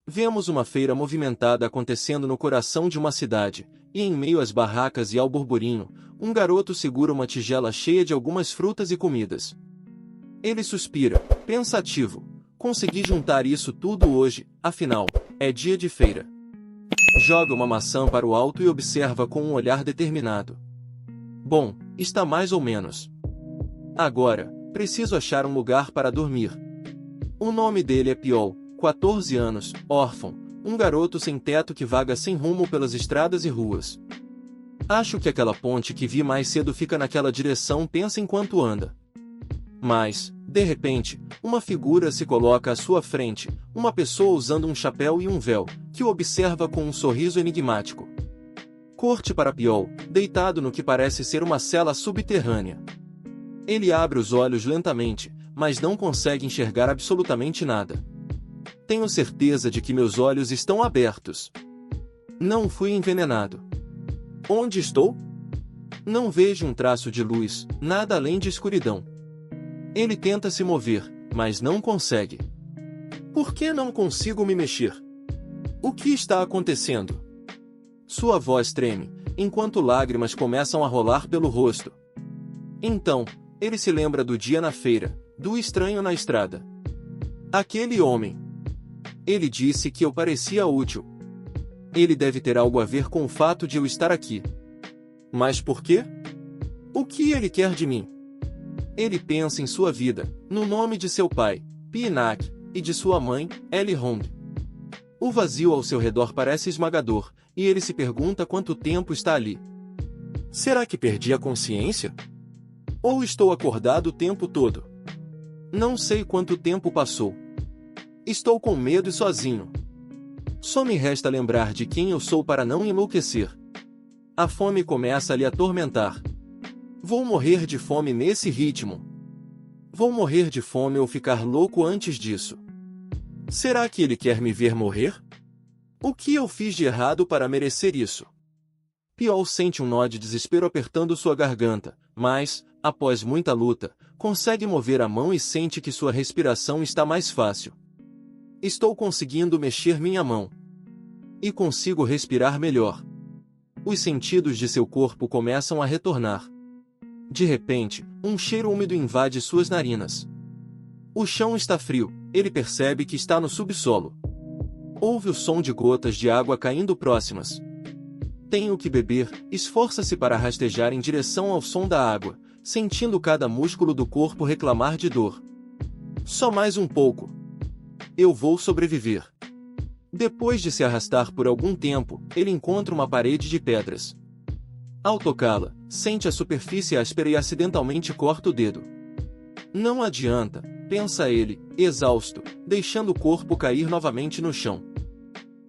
Vemos uma feira movimentada acontecendo no coração de uma cidade, e em meio às barracas e ao burburinho, um garoto segura uma tigela cheia de algumas frutas e comidas. Ele suspira, pensativo. Consegui juntar isso tudo hoje, afinal, é dia de feira. Joga uma maçã para o alto e observa com um olhar determinado. Bom, está mais ou menos. Agora, preciso achar um lugar para dormir. O nome dele é Piol, 14 anos, órfão, um garoto sem teto que vaga sem rumo pelas estradas e ruas. Acho que aquela ponte que vi mais cedo fica naquela direção, pensa enquanto anda. Mas, de repente, uma figura se coloca à sua frente, uma pessoa usando um chapéu e um véu, que o observa com um sorriso enigmático. Corte para Piol, deitado no que parece ser uma cela subterrânea. Ele abre os olhos lentamente, mas não consegue enxergar absolutamente nada. Tenho certeza de que meus olhos estão abertos. Não fui envenenado. Onde estou? Não vejo um traço de luz, nada além de escuridão. Ele tenta se mover, mas não consegue. Por que não consigo me mexer? O que está acontecendo? Sua voz treme, enquanto lágrimas começam a rolar pelo rosto. Então, ele se lembra do dia na feira, do estranho na estrada. Aquele homem. Ele disse que eu parecia útil. Ele deve ter algo a ver com o fato de eu estar aqui. Mas por quê? O que ele quer de mim? Ele pensa em sua vida, no nome de seu pai, Pinak, e de sua mãe, Elrond. O vazio ao seu redor parece esmagador, e ele se pergunta quanto tempo está ali. Será que perdi a consciência? Ou estou acordado o tempo todo? Não sei quanto tempo passou. Estou com medo e sozinho. Só me resta lembrar de quem eu sou para não enlouquecer. A fome começa a lhe atormentar. Vou morrer de fome nesse ritmo. Vou morrer de fome ou ficar louco antes disso. Será que ele quer me ver morrer? O que eu fiz de errado para merecer isso? Piol sente um nó de desespero apertando sua garganta, mas, após muita luta, consegue mover a mão e sente que sua respiração está mais fácil. Estou conseguindo mexer minha mão. E consigo respirar melhor. Os sentidos de seu corpo começam a retornar. De repente, um cheiro úmido invade suas narinas. O chão está frio, ele percebe que está no subsolo. Ouve o som de gotas de água caindo próximas. Tenho que beber, esforça-se para rastejar em direção ao som da água, sentindo cada músculo do corpo reclamar de dor. Só mais um pouco. Eu vou sobreviver. Depois de se arrastar por algum tempo, ele encontra uma parede de pedras. Ao tocá-la, sente a superfície áspera e acidentalmente corta o dedo. Não adianta, pensa ele, exausto, deixando o corpo cair novamente no chão.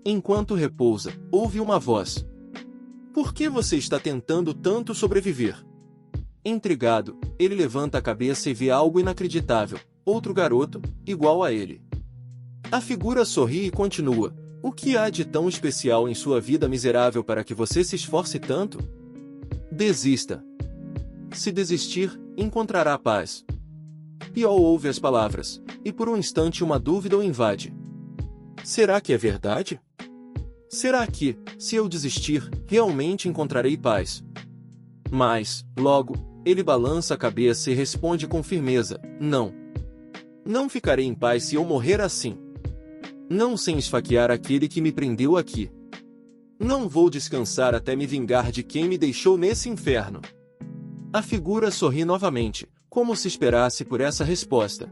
Enquanto repousa, ouve uma voz. Por que você está tentando tanto sobreviver? Intrigado, ele levanta a cabeça e vê algo inacreditável, outro garoto, igual a ele. A figura sorri e continua. O que há de tão especial em sua vida miserável para que você se esforce tanto? Desista. Se desistir, encontrará paz. Piol ouve as palavras, e por um instante uma dúvida o invade. Será que é verdade? Será que, se eu desistir, realmente encontrarei paz? Mas, logo, ele balança a cabeça e responde com firmeza, não. Não ficarei em paz se eu morrer assim. Não sem esfaquear aquele que me prendeu aqui. Não vou descansar até me vingar de quem me deixou nesse inferno. A figura sorri novamente, como se esperasse por essa resposta.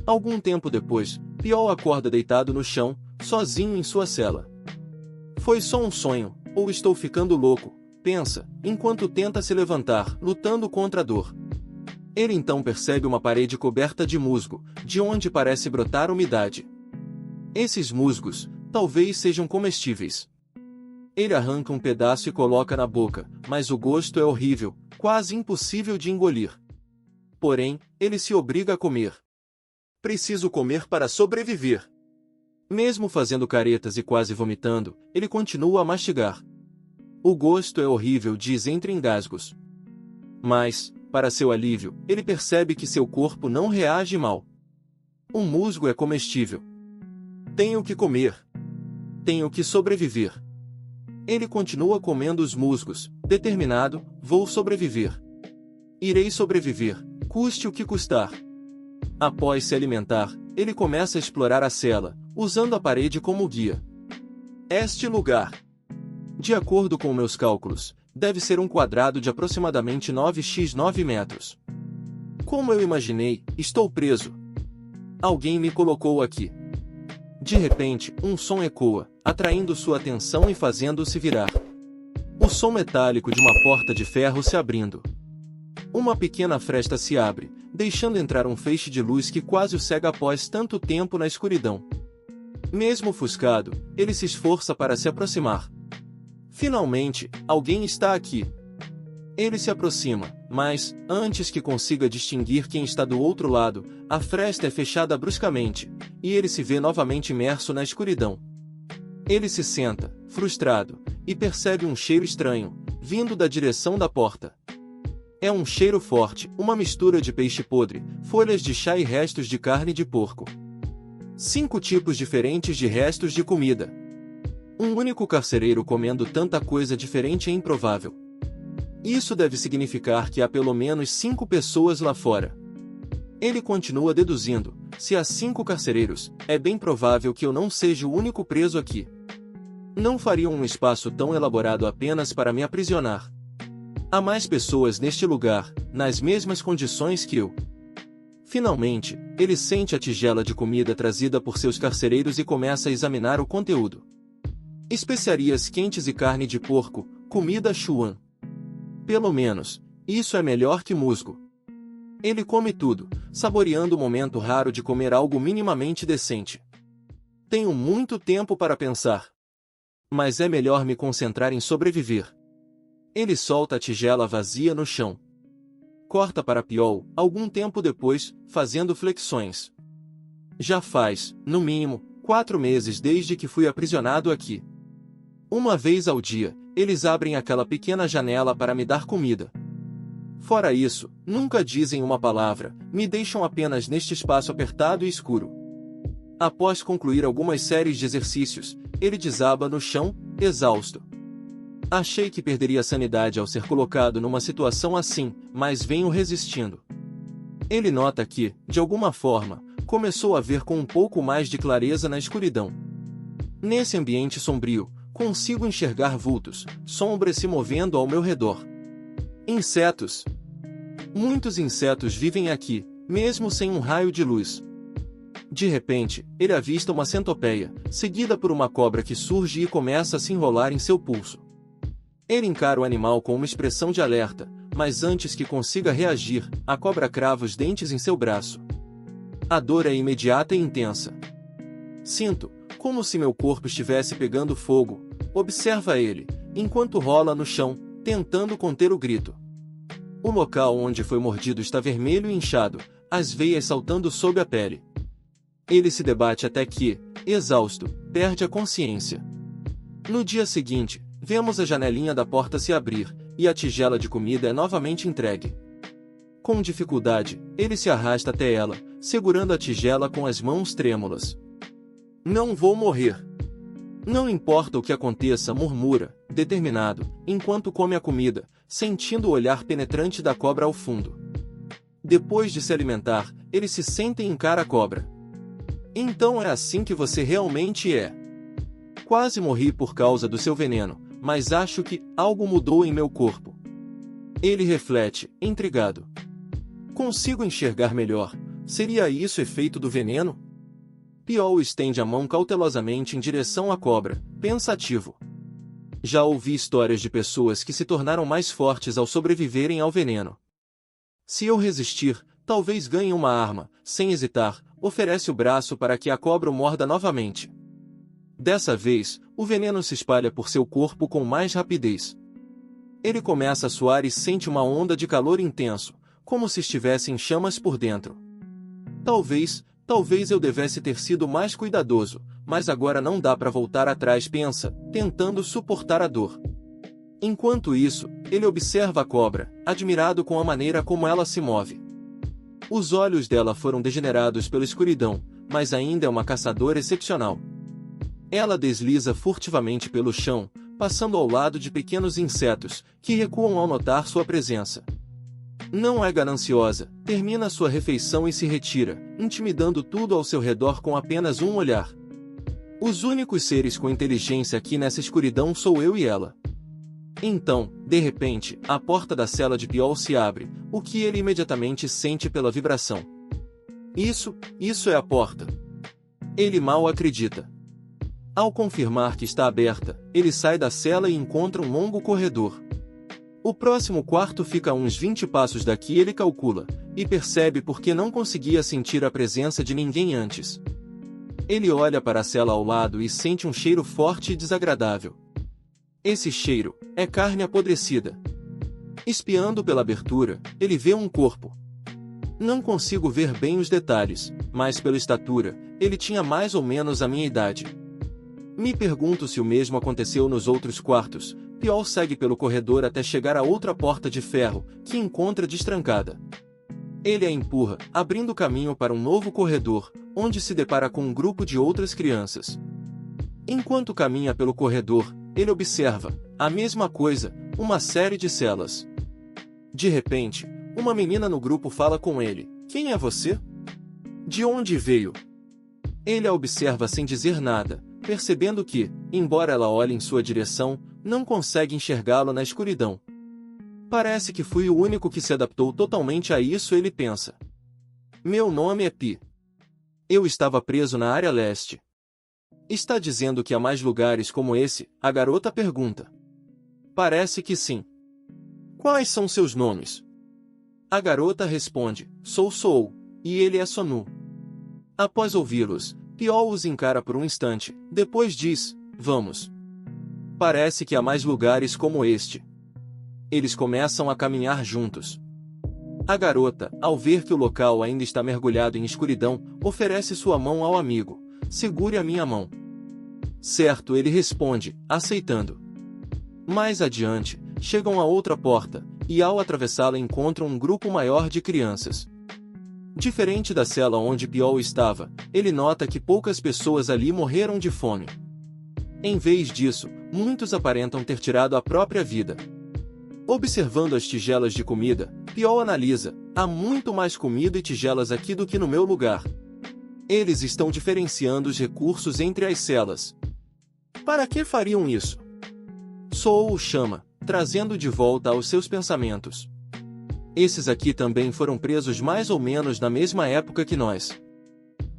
Algum tempo depois, Piol acorda deitado no chão, sozinho em sua cela. Foi só um sonho, ou estou ficando louco, pensa, enquanto tenta se levantar, lutando contra a dor. Ele então percebe uma parede coberta de musgo, de onde parece brotar umidade. Esses musgos, talvez sejam comestíveis. Ele arranca um pedaço e coloca na boca, mas o gosto é horrível, quase impossível de engolir. Porém, ele se obriga a comer. Preciso comer para sobreviver. Mesmo fazendo caretas e quase vomitando, ele continua a mastigar. O gosto é horrível, diz entre engasgos. Mas, para seu alívio, ele percebe que seu corpo não reage mal. O musgo é comestível. Tenho que comer. Tenho que sobreviver. Ele continua comendo os musgos, determinado, vou sobreviver. Irei sobreviver, custe o que custar. Após se alimentar, ele começa a explorar a cela, usando a parede como guia. Este lugar, de acordo com meus cálculos, deve ser um quadrado de aproximadamente 9x9 metros. Como eu imaginei, estou preso. Alguém me colocou aqui. De repente, um som ecoa, atraindo sua atenção e fazendo-se virar. O som metálico de uma porta de ferro se abrindo. Uma pequena fresta se abre, deixando entrar um feixe de luz que quase o cega após tanto tempo na escuridão. Mesmo ofuscado, ele se esforça para se aproximar. Finalmente, alguém está aqui. Ele se aproxima, mas, antes que consiga distinguir quem está do outro lado, a fresta é fechada bruscamente, e ele se vê novamente imerso na escuridão. Ele se senta, frustrado, e percebe um cheiro estranho, vindo da direção da porta. É um cheiro forte, uma mistura de peixe podre, folhas de chá e restos de carne de porco. 5 tipos diferentes de restos de comida. Um único carcereiro comendo tanta coisa diferente é improvável. Isso deve significar que há pelo menos 5 pessoas lá fora. Ele continua deduzindo, se há 5 carcereiros, é bem provável que eu não seja o único preso aqui. Não fariam um espaço tão elaborado apenas para me aprisionar. Há mais pessoas neste lugar, nas mesmas condições que eu. Finalmente, ele sente a tigela de comida trazida por seus carcereiros e começa a examinar o conteúdo. Especiarias quentes e carne de porco, comida Chuan. Pelo menos, isso é melhor que musgo. Ele come tudo, saboreando o momento raro de comer algo minimamente decente. Tenho muito tempo para pensar. Mas é melhor me concentrar em sobreviver. Ele solta a tigela vazia no chão. Corta para Piol, algum tempo depois, fazendo flexões. Já faz, no mínimo, 4 meses desde que fui aprisionado aqui. Uma vez ao dia, eles abrem aquela pequena janela para me dar comida. Fora isso, nunca dizem uma palavra, me deixam apenas neste espaço apertado e escuro. Após concluir algumas séries de exercícios, ele desaba no chão, exausto. Achei que perderia a sanidade ao ser colocado numa situação assim, mas venho resistindo. Ele nota que, de alguma forma, começou a ver com um pouco mais de clareza na escuridão. Nesse ambiente sombrio, consigo enxergar vultos, sombras se movendo ao meu redor. Insetos. Muitos insetos vivem aqui, mesmo sem um raio de luz. De repente, ele avista uma centopeia, seguida por uma cobra que surge e começa a se enrolar em seu pulso. Ele encara o animal com uma expressão de alerta, mas antes que consiga reagir, a cobra crava os dentes em seu braço. A dor é imediata e intensa. Sinto, como se meu corpo estivesse pegando fogo, observa ele, enquanto rola no chão, tentando conter o grito. O local onde foi mordido está vermelho e inchado, as veias saltando sob a pele. Ele se debate até que, exausto, perde a consciência. No dia seguinte, vemos a janelinha da porta se abrir, e a tigela de comida é novamente entregue. Com dificuldade, ele se arrasta até ela, segurando a tigela com as mãos trêmulas. Não vou morrer. Não importa o que aconteça, murmura, determinado, enquanto come a comida, sentindo o olhar penetrante da cobra ao fundo. Depois de se alimentar, ele se senta e encara a cobra. Então é assim que você realmente é. Quase morri por causa do seu veneno, mas acho que algo mudou em meu corpo. Ele reflete, intrigado. Consigo enxergar melhor. Seria isso efeito do veneno? Piol estende a mão cautelosamente em direção à cobra, pensativo. Já ouvi histórias de pessoas que se tornaram mais fortes ao sobreviverem ao veneno. Se eu resistir, talvez ganhe uma arma. Sem hesitar, oferece o braço para que a cobra o morda novamente. Dessa vez, o veneno se espalha por seu corpo com mais rapidez. Ele começa a suar e sente uma onda de calor intenso, como se estivesse em chamas por dentro. Talvez eu devesse ter sido mais cuidadoso, mas agora não dá para voltar atrás, pensa, tentando suportar a dor. Enquanto isso, ele observa a cobra, admirado com a maneira como ela se move. Os olhos dela foram degenerados pela escuridão, mas ainda é uma caçadora excepcional. Ela desliza furtivamente pelo chão, passando ao lado de pequenos insetos, que recuam ao notar sua presença. Não é gananciosa, termina sua refeição e se retira, intimidando tudo ao seu redor com apenas um olhar. Os únicos seres com inteligência aqui nessa escuridão sou eu e ela. Então, de repente, a porta da cela de Piol se abre, o que ele imediatamente sente pela vibração. Isso é a porta. Ele mal acredita. Ao confirmar que está aberta, ele sai da cela e encontra um longo corredor. O próximo quarto fica a uns 20 passos daqui, ele calcula, e percebe porque não conseguia sentir a presença de ninguém antes. Ele olha para a cela ao lado e sente um cheiro forte e desagradável. Esse cheiro é carne apodrecida. Espiando pela abertura, ele vê um corpo. Não consigo ver bem os detalhes, mas pela estatura, ele tinha mais ou menos a minha idade. Me pergunto se o mesmo aconteceu nos outros quartos. Piol segue pelo corredor até chegar a outra porta de ferro, que encontra destrancada. Ele a empurra, abrindo caminho para um novo corredor, onde se depara com um grupo de outras crianças. Enquanto caminha pelo corredor, ele observa, a mesma coisa, uma série de celas. De repente, uma menina no grupo fala com ele. Quem é você? De onde veio? Ele a observa sem dizer nada, percebendo que, embora ela olhe em sua direção, não consegue enxergá-lo na escuridão. Parece que fui o único que se adaptou totalmente a isso, ele pensa. Meu nome é Pi. Eu estava preso na área leste. Está dizendo que há mais lugares como esse? A garota pergunta. Parece que sim. Quais são seus nomes? A garota responde, sou Soul, e ele é Sonu. Após ouvi-los, Piol os encara por um instante, depois diz, vamos. Parece que há mais lugares como este. Eles começam a caminhar juntos. A garota, ao ver que o local ainda está mergulhado em escuridão, oferece sua mão ao amigo. Segure a minha mão. Certo, ele responde, aceitando. Mais adiante, chegam a outra porta, e ao atravessá-la encontram um grupo maior de crianças. Diferente da cela onde Piol estava, ele nota que poucas pessoas ali morreram de fome. Em vez disso, muitos aparentam ter tirado a própria vida. Observando as tigelas de comida, Piol analisa, há muito mais comida e tigelas aqui do que no meu lugar. Eles estão diferenciando os recursos entre as celas. Para que fariam isso? Soul o chama, trazendo de volta aos seus pensamentos. Esses aqui também foram presos mais ou menos na mesma época que nós.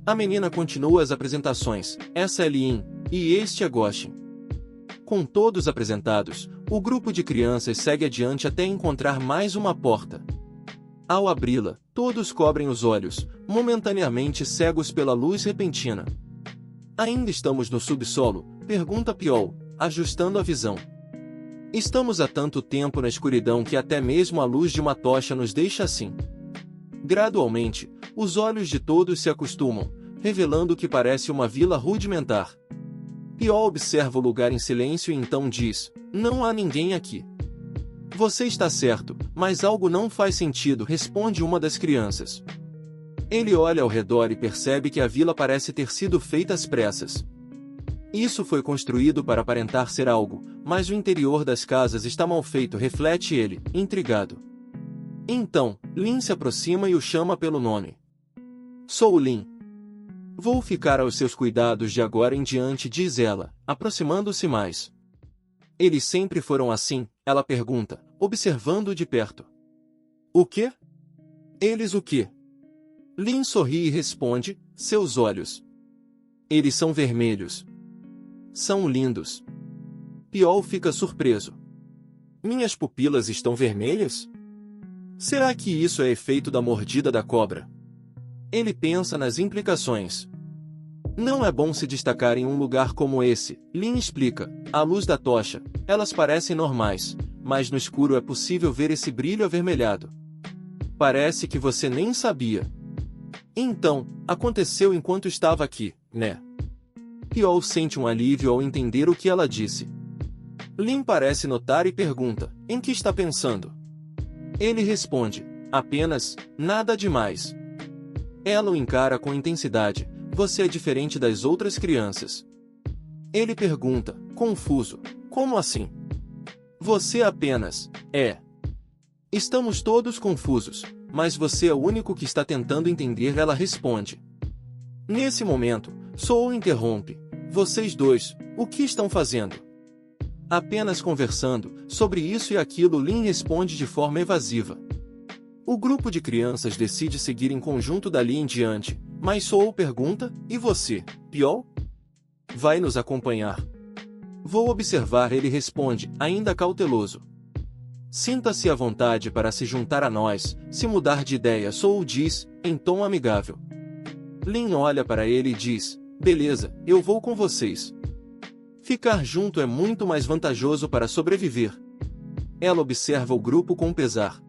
A menina continua as apresentações, essa é Lin, e este é Goshin. Com todos apresentados, o grupo de crianças segue adiante até encontrar mais uma porta. Ao abri-la, todos cobrem os olhos, momentaneamente cegos pela luz repentina. Ainda estamos no subsolo? Pergunta Piol, ajustando a visão. Estamos há tanto tempo na escuridão que até mesmo a luz de uma tocha nos deixa assim. Gradualmente, os olhos de todos se acostumam, revelando que parece uma vila rudimentar. Piol observa o lugar em silêncio e então diz, não há ninguém aqui. Você está certo, mas algo não faz sentido, responde uma das crianças. Ele olha ao redor e percebe que a vila parece ter sido feita às pressas. Isso foi construído para aparentar ser algo, mas o interior das casas está mal feito, reflete ele, intrigado. Então, Lin se aproxima e o chama pelo nome. Sou Lin. Vou ficar aos seus cuidados de agora em diante, diz ela, aproximando-se mais. Eles sempre foram assim? Ela pergunta, observando-o de perto. O quê? Eles o quê? Lin sorri e responde, seus olhos. Eles são vermelhos. São lindos. Piol fica surpreso. Minhas pupilas estão vermelhas? Será que isso é efeito da mordida da cobra? Ele pensa nas implicações. Não é bom se destacar em um lugar como esse, Lin explica. À luz da tocha, elas parecem normais, mas no escuro é possível ver esse brilho avermelhado. Parece que você nem sabia. Então, aconteceu enquanto estava aqui, né? Piol sente um alívio ao entender o que ela disse. Lin parece notar e pergunta, em que está pensando? Ele responde, apenas, nada demais. Ela o encara com intensidade, você é diferente das outras crianças. Ele pergunta, confuso, como assim? Você apenas, Estamos todos confusos, mas você é o único que está tentando entender, ela responde. Nesse momento, Soul interrompe, vocês dois, o que estão fazendo? Apenas conversando, sobre isso e aquilo, Lin responde de forma evasiva. O grupo de crianças decide seguir em conjunto dali em diante, mas Soul pergunta, e você, Piol? Vai nos acompanhar? Vou observar, ele responde, ainda cauteloso. Sinta-se à vontade para se juntar a nós, se mudar de ideia, Soul diz, em tom amigável. Lin olha para ele e diz, beleza, eu vou com vocês. Ficar junto é muito mais vantajoso para sobreviver. Ela observa o grupo com pesar.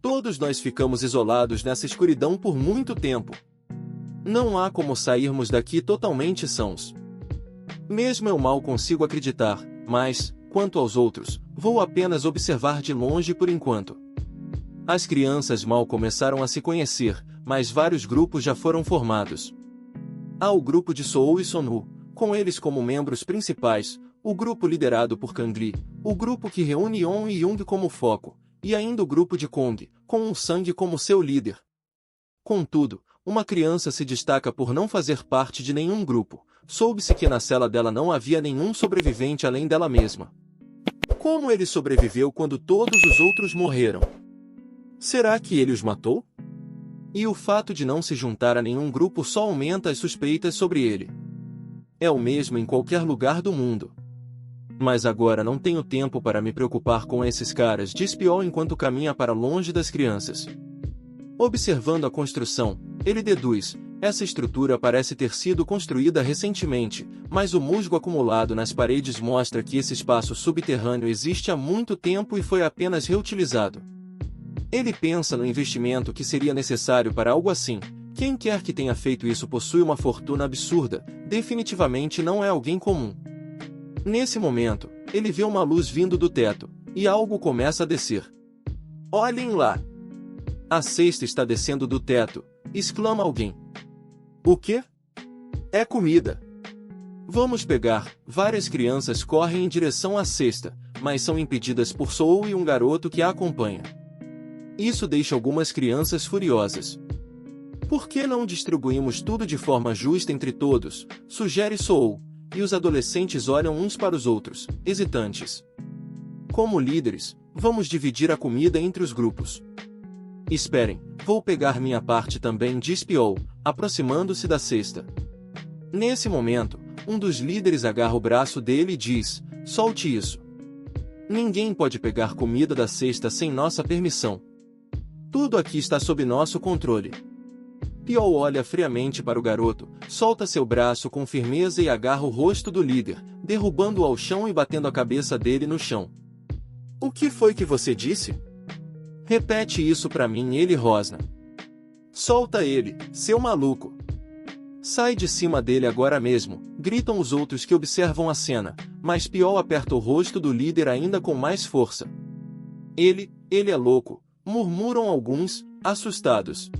Todos nós ficamos isolados nessa escuridão por muito tempo. Não há como sairmos daqui totalmente sãos. Mesmo eu mal consigo acreditar, mas, quanto aos outros, vou apenas observar de longe por enquanto. As crianças mal começaram a se conhecer, mas vários grupos já foram formados. Há o grupo de Soul e Sonu, com eles como membros principais, o grupo liderado por Kangli, o grupo que reúne On e Young como foco, e ainda o grupo de Kong, com um Sang como seu líder. Contudo, uma criança se destaca por não fazer parte de nenhum grupo. Soube-se que na cela dela não havia nenhum sobrevivente além dela mesma. Como ele sobreviveu quando todos os outros morreram? Será que ele os matou? E o fato de não se juntar a nenhum grupo só aumenta as suspeitas sobre ele. É o mesmo em qualquer lugar do mundo. Mas agora não tenho tempo para me preocupar com esses caras, diz Piol enquanto caminha para longe das crianças. Observando a construção, ele deduz, essa estrutura parece ter sido construída recentemente, mas o musgo acumulado nas paredes mostra que esse espaço subterrâneo existe há muito tempo e foi apenas reutilizado. Ele pensa no investimento que seria necessário para algo assim. Quem quer que tenha feito isso possui uma fortuna absurda, definitivamente não é alguém comum. Nesse momento, ele vê uma luz vindo do teto, e algo começa a descer. Olhem lá! A cesta está descendo do teto, exclama alguém. O quê? É comida! Vamos pegar! Várias crianças correm em direção à cesta, mas são impedidas por Soul e um garoto que a acompanha. Isso deixa algumas crianças furiosas. Por que não distribuímos tudo de forma justa entre todos? Sugere Soul, e os adolescentes olham uns para os outros, hesitantes. Como líderes, vamos dividir a comida entre os grupos. Esperem, vou pegar minha parte também, diz Piol, aproximando-se da cesta. Nesse momento, um dos líderes agarra o braço dele e diz, solte isso. Ninguém pode pegar comida da cesta sem nossa permissão. Tudo aqui está sob nosso controle. Piol olha friamente para o garoto, solta seu braço com firmeza e agarra o rosto do líder, derrubando-o ao chão e batendo a cabeça dele no chão. O que foi que você disse? Repete isso pra mim, ele rosna. Solta ele, seu maluco. Sai de cima dele agora mesmo, gritam os outros que observam a cena, mas Piol aperta o rosto do líder ainda com mais força. Ele é louco, murmuram alguns, assustados.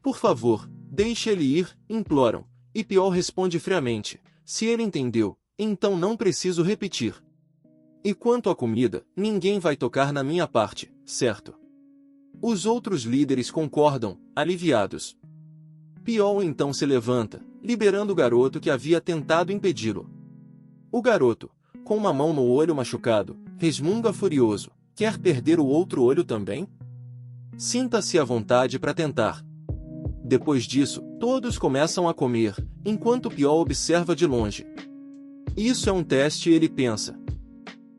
Por favor, deixe ele ir, imploram, e Piol responde friamente, se ele entendeu, então não preciso repetir. E quanto à comida, ninguém vai tocar na minha parte, certo? Os outros líderes concordam, aliviados. Piol então se levanta, liberando o garoto que havia tentado impedi-lo. O garoto, com uma mão no olho machucado, resmunga furioso, quer perder o outro olho também? Sinta-se à vontade para tentar. Depois disso, todos começam a comer, enquanto Piol observa de longe. Isso é um teste, ele pensa.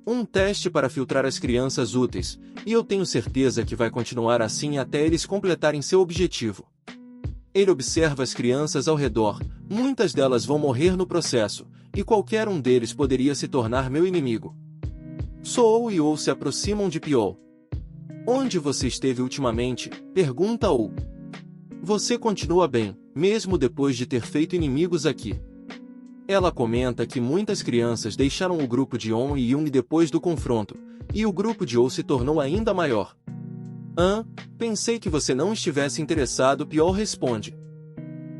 Um teste para filtrar as crianças úteis, e eu tenho certeza que vai continuar assim até eles completarem seu objetivo. Ele observa as crianças ao redor, muitas delas vão morrer no processo, e qualquer um deles poderia se tornar meu inimigo. Soul e Ou se aproximam de Piol. Onde você esteve ultimamente? Pergunta Ou. Você continua bem, mesmo depois de ter feito inimigos aqui. Ela comenta que muitas crianças deixaram o grupo de On e Young depois do confronto, e o grupo de Ou se tornou ainda maior. Pensei que você não estivesse interessado, Piol responde.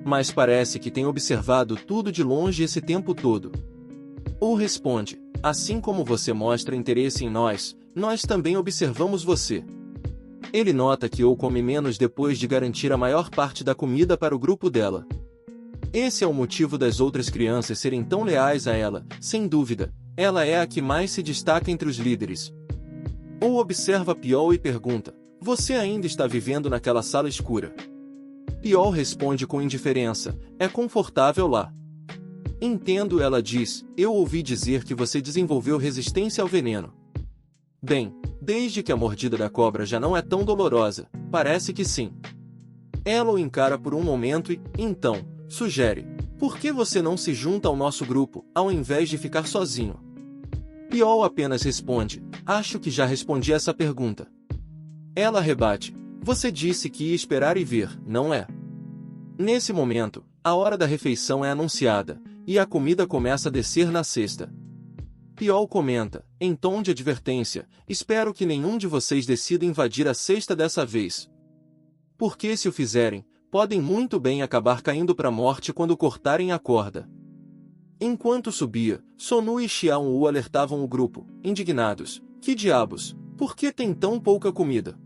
Mas parece que tem observado tudo de longe esse tempo todo. Ou responde: assim como você mostra interesse em nós, nós também observamos você. Ele nota que ou come menos depois de garantir a maior parte da comida para o grupo dela. Esse é o motivo das outras crianças serem tão leais a ela, sem dúvida, ela é a que mais se destaca entre os líderes. Ou observa Piol e pergunta: você ainda está vivendo naquela sala escura? Piol responde com indiferença: é confortável lá. Entendo, ela diz, eu ouvi dizer que você desenvolveu resistência ao veneno. Bem, desde que a mordida da cobra já não é tão dolorosa, parece que sim. Ela o encara por um momento e, então, sugere: por que você não se junta ao nosso grupo, ao invés de ficar sozinho? Piol apenas responde: acho que já respondi essa pergunta. Ela rebate: você disse que ia esperar e ver, não é? Nesse momento, a hora da refeição é anunciada, e a comida começa a descer na cesta. Piol comenta, em tom de advertência: espero que nenhum de vocês decida invadir a cesta dessa vez. Porque se o fizerem, podem muito bem acabar caindo para a morte quando cortarem a corda. Enquanto subia, Sonu e Xiao o alertavam o grupo, indignados: que diabos, por que tem tão pouca comida?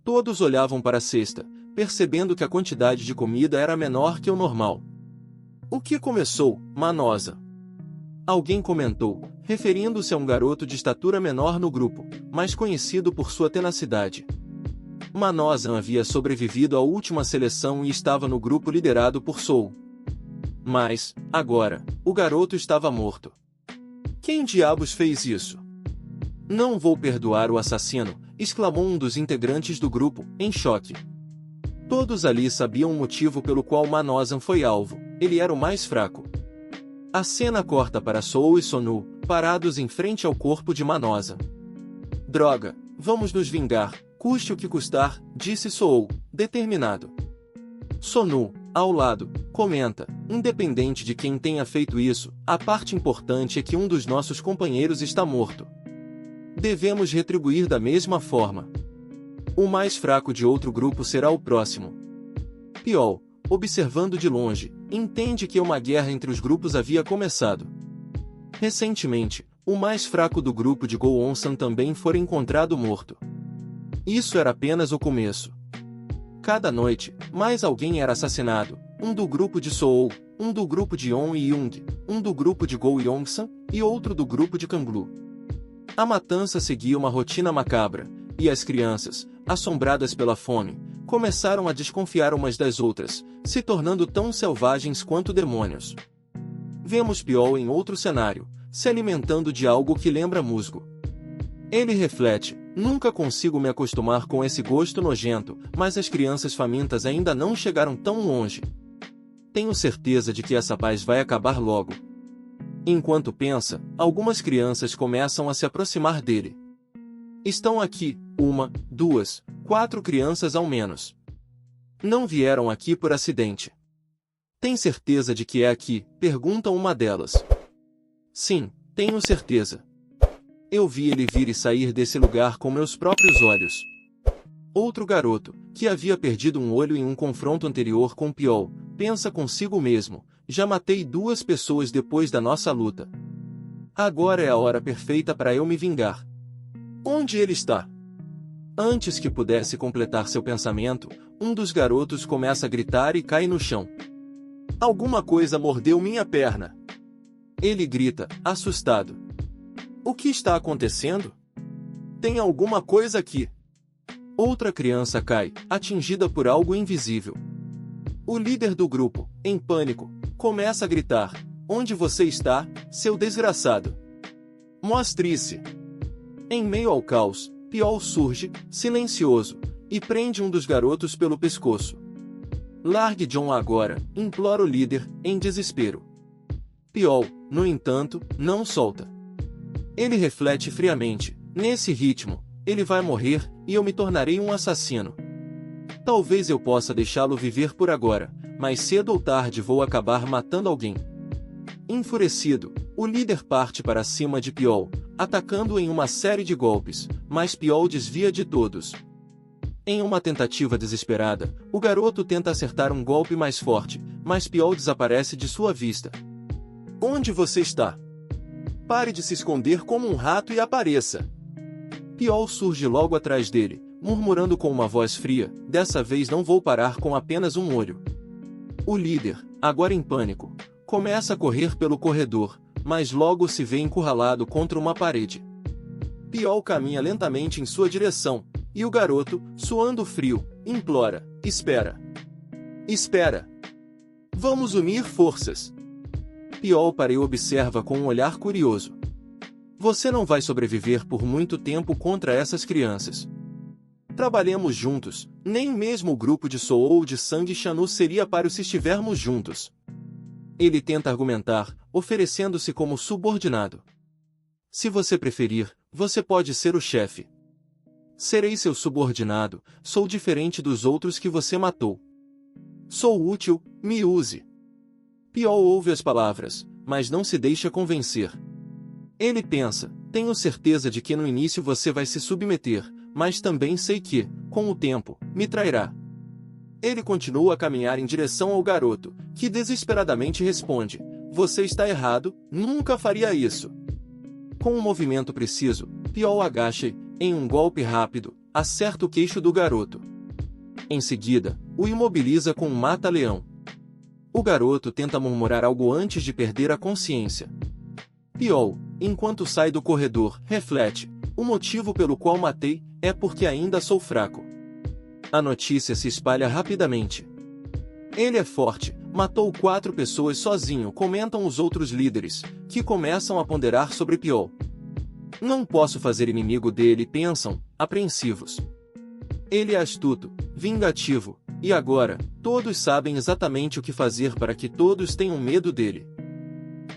Todos olhavam para a cesta, percebendo que a quantidade de comida era menor que o normal. O que começou, Manosa? Alguém comentou, referindo-se a um garoto de estatura menor no grupo, mas conhecido por sua tenacidade. Manosa havia sobrevivido à última seleção e estava no grupo liderado por Soul. Mas, agora, o garoto estava morto. Quem diabos fez isso? Não vou perdoar o assassino, exclamou um dos integrantes do grupo, em choque. Todos ali sabiam o motivo pelo qual Manosan foi alvo: ele era o mais fraco. A cena corta para Soul e Sonu, parados em frente ao corpo de Manosan. Droga, vamos nos vingar, custe o que custar, disse Soul, determinado. Sonu, ao lado, comenta: independente de quem tenha feito isso, a parte importante é que um dos nossos companheiros está morto. Devemos retribuir da mesma forma. O mais fraco de outro grupo será o próximo. Piol, observando de longe, entende que uma guerra entre os grupos havia começado. Recentemente, o mais fraco do grupo de Go-On-san também fora encontrado morto. Isso era apenas o começo. Cada noite, mais alguém era assassinado: um do grupo de Soul, um do grupo de On e Young, um do grupo de Go-Yong-san, e outro do grupo de Kanglu. A matança seguia uma rotina macabra, e as crianças, assombradas pela fome, começaram a desconfiar umas das outras, se tornando tão selvagens quanto demônios. Vemos Piol em outro cenário, se alimentando de algo que lembra musgo. Ele reflete: nunca consigo me acostumar com esse gosto nojento, mas as crianças famintas ainda não chegaram tão longe. Tenho certeza de que essa paz vai acabar logo. Enquanto pensa, algumas crianças começam a se aproximar dele. Estão aqui, 1, 2, 4 crianças ao menos. Não vieram aqui por acidente. Tem certeza de que é aqui? Pergunta uma delas. Sim, tenho certeza. Eu vi ele vir e sair desse lugar com meus próprios olhos. Outro garoto, que havia perdido um olho em um confronto anterior com Piol, pensa consigo mesmo: já matei 2 pessoas depois da nossa luta. Agora é a hora perfeita para eu me vingar. Onde ele está? Antes que pudesse completar seu pensamento, um dos garotos começa a gritar e cai no chão. Alguma coisa mordeu minha perna. Ele grita, assustado. O que está acontecendo? Tem alguma coisa aqui. Outra criança cai, atingida por algo invisível. O líder do grupo, em pânico, começa a gritar: onde você está, seu desgraçado? Mostre-se! Em meio ao caos, Piol surge, silencioso, e prende um dos garotos pelo pescoço. Largue John agora, implora o líder, em desespero. Piol, no entanto, não solta. Ele reflete friamente: nesse ritmo, ele vai morrer, e eu me tornarei um assassino. Talvez eu possa deixá-lo viver por agora, mas cedo ou tarde vou acabar matando alguém. Enfurecido, o líder parte para cima de Piol, atacando-o em uma série de golpes, mas Piol desvia de todos. Em uma tentativa desesperada, o garoto tenta acertar um golpe mais forte, mas Piol desaparece de sua vista. Onde você está? Pare de se esconder como um rato e apareça. Piol surge logo atrás dele, murmurando com uma voz fria: dessa vez não vou parar com apenas um olho. O líder, agora em pânico, começa a correr pelo corredor, mas logo se vê encurralado contra uma parede. Piol caminha lentamente em sua direção, e o garoto, suando frio, implora: espera. Espera. Vamos unir forças. Piol para e observa com um olhar curioso. Você não vai sobreviver por muito tempo contra essas crianças. Trabalhemos juntos, nem mesmo o grupo de Soul ou de Sangue Shanu seria páreo se estivermos juntos. Ele tenta argumentar, oferecendo-se como subordinado. Se você preferir, você pode ser o chefe. Serei seu subordinado, sou diferente dos outros que você matou. Sou útil, me use. Piol ouve as palavras, mas não se deixa convencer. Ele pensa: tenho certeza de que no início você vai se submeter, mas também sei que, com o tempo, me trairá. Ele continua a caminhar em direção ao garoto, que desesperadamente responde: você está errado, nunca faria isso. Com um movimento preciso, Piol agacha e, em um golpe rápido, acerta o queixo do garoto. Em seguida, o imobiliza com um mata-leão. O garoto tenta murmurar algo antes de perder a consciência. Piol, enquanto sai do corredor, reflete: o motivo pelo qual matei é porque ainda sou fraco. A notícia se espalha rapidamente. Ele é forte, matou 4 pessoas sozinho, comentam os outros líderes, que começam a ponderar sobre Piol. Não posso fazer inimigo dele, pensam, apreensivos. Ele é astuto, vingativo, e agora, todos sabem exatamente o que fazer para que todos tenham medo dele.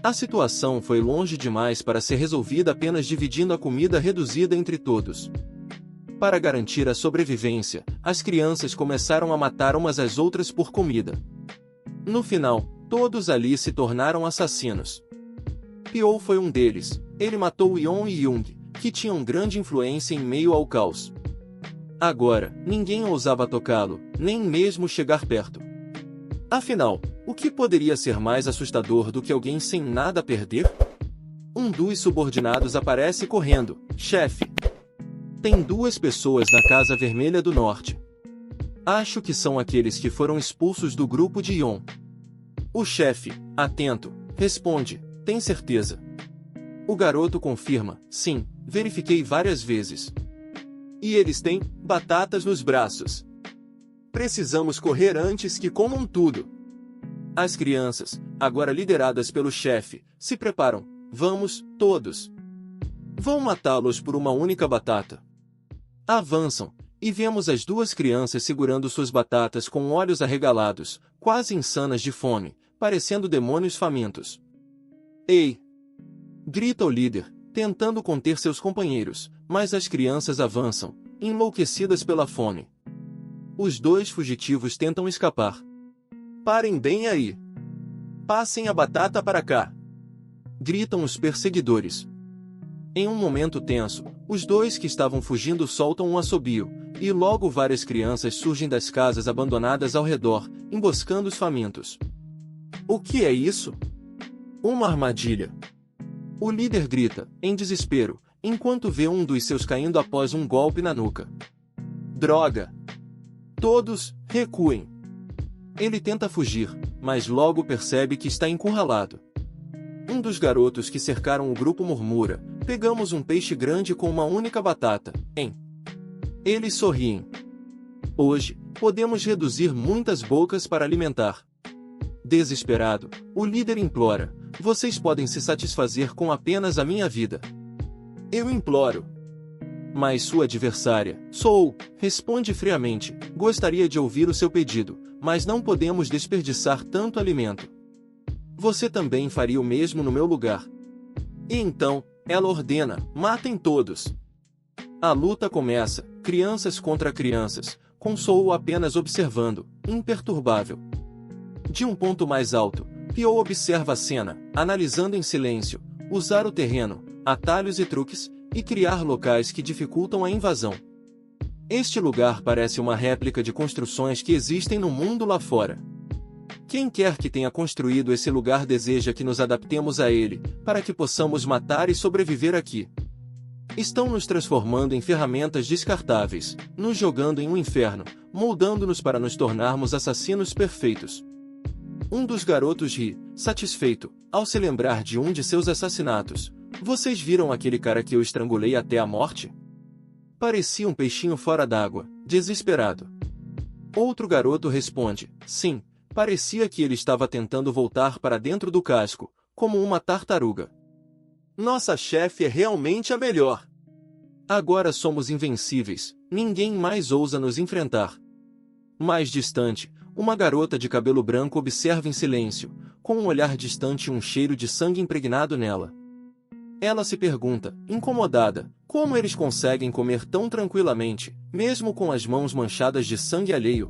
A situação foi longe demais para ser resolvida apenas dividindo a comida reduzida entre todos. Para garantir a sobrevivência, as crianças começaram a matar umas às outras por comida. No final, todos ali se tornaram assassinos. Piol foi um deles. Ele matou Yeon e Young, que tinham grande influência em meio ao caos. Agora, ninguém ousava tocá-lo, nem mesmo chegar perto. Afinal, o que poderia ser mais assustador do que alguém sem nada a perder? Um dos subordinados aparece correndo: chefe. Tem 2 pessoas na Casa Vermelha do Norte. Acho que são aqueles que foram expulsos do grupo de Yeon. O chefe, atento, responde: tem certeza? O garoto confirma: sim, verifiquei várias vezes. E eles têm batatas nos braços. Precisamos correr antes que comam tudo. As crianças, agora lideradas pelo chefe, se preparam. Vamos, todos. Vão matá-los por uma única batata. Avançam, e vemos as 2 crianças segurando suas batatas com olhos arregalados, quase insanas de fome, parecendo demônios famintos. Ei! Grita o líder, tentando conter seus companheiros, mas as crianças avançam, enlouquecidas pela fome. Os 2 fugitivos tentam escapar. Parem bem aí! Passem a batata para cá! Gritam os perseguidores. Em um momento tenso, os 2 que estavam fugindo soltam um assobio, e logo várias crianças surgem das casas abandonadas ao redor, emboscando os famintos. O que é isso? Uma armadilha! O líder grita, em desespero, enquanto vê um dos seus caindo após um golpe na nuca. Droga! Todos, recuem! Ele tenta fugir, mas logo percebe que está encurralado. Um dos garotos que cercaram o grupo murmura: pegamos um peixe grande com uma única batata, hein? Eles sorriem. Hoje, podemos reduzir muitas bocas para alimentar. Desesperado, o líder implora: vocês podem se satisfazer com apenas a minha vida. Eu imploro. Mas sua adversária, Soul, responde friamente: gostaria de ouvir o seu pedido, mas não podemos desperdiçar tanto alimento. Você também faria o mesmo no meu lugar. E então, ela ordena: matem todos. A luta começa, crianças contra crianças, com Soul apenas observando, imperturbável. De um ponto mais alto, Piol observa a cena, analisando em silêncio, usar o terreno, atalhos e truques, e criar locais que dificultam a invasão. Este lugar parece uma réplica de construções que existem no mundo lá fora. Quem quer que tenha construído esse lugar deseja que nos adaptemos a ele, para que possamos matar e sobreviver aqui. Estão nos transformando em ferramentas descartáveis, nos jogando em um inferno, moldando-nos para nos tornarmos assassinos perfeitos. Um dos garotos ri, satisfeito, ao se lembrar de um de seus assassinatos. Vocês viram aquele cara que eu estrangulei até a morte? Parecia um peixinho fora d'água, desesperado. Outro garoto responde, sim, parecia que ele estava tentando voltar para dentro do casco, como uma tartaruga. Nossa chefe é realmente a melhor. Agora somos invencíveis, ninguém mais ousa nos enfrentar. Mais distante, uma garota de cabelo branco observa em silêncio, com um olhar distante e um cheiro de sangue impregnado nela. Ela se pergunta, incomodada, como eles conseguem comer tão tranquilamente, mesmo com as mãos manchadas de sangue alheio.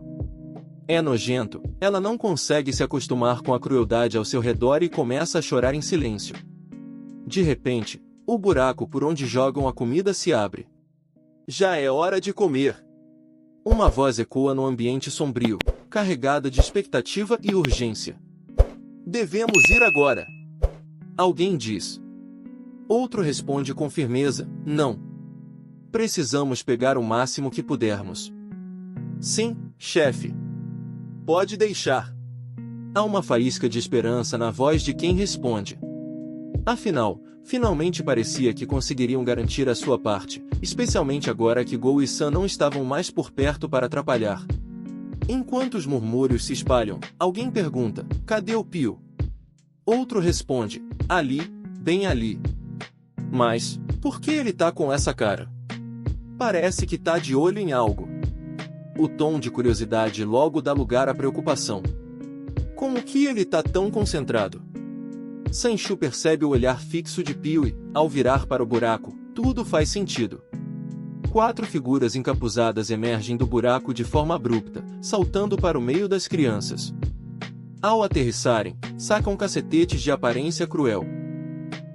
É nojento, ela não consegue se acostumar com a crueldade ao seu redor e começa a chorar em silêncio. De repente, o buraco por onde jogam a comida se abre. Já é hora de comer. Uma voz ecoa no ambiente sombrio, carregada de expectativa e urgência. Devemos ir agora. Alguém diz. Outro responde com firmeza, não. Precisamos pegar o máximo que pudermos. Sim, chefe. Pode deixar. Há uma faísca de esperança na voz de quem responde. Afinal, finalmente parecia que conseguiriam garantir a sua parte, especialmente agora que Gou e San não estavam mais por perto para atrapalhar. Enquanto os murmúrios se espalham, alguém pergunta, cadê o Pio? Outro responde, ali, bem ali. Mas, por que ele tá com essa cara? Parece que tá de olho em algo. O tom de curiosidade logo dá lugar à preocupação. Com o que ele tá tão concentrado? Sancho percebe o olhar fixo de Pio e, ao virar para o buraco, tudo faz sentido. 4 figuras encapuzadas emergem do buraco de forma abrupta, saltando para o meio das crianças. Ao aterrissarem, sacam cacetetes de aparência cruel.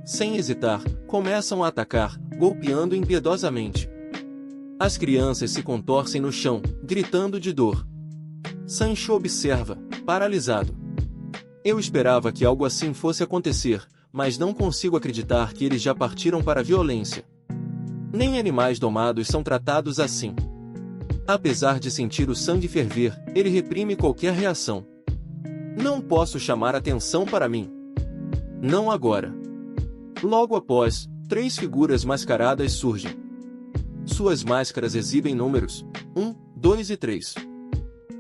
Sem hesitar, começam a atacar, golpeando impiedosamente. As crianças se contorcem no chão, gritando de dor. Sancho observa, paralisado. Eu esperava que algo assim fosse acontecer, mas não consigo acreditar que eles já partiram para a violência. Nem animais domados são tratados assim. Apesar de sentir o sangue ferver, ele reprime qualquer reação. Não posso chamar atenção para mim. Não agora. Logo após, 3 figuras mascaradas surgem. Suas máscaras exibem números 1, 2 e 3.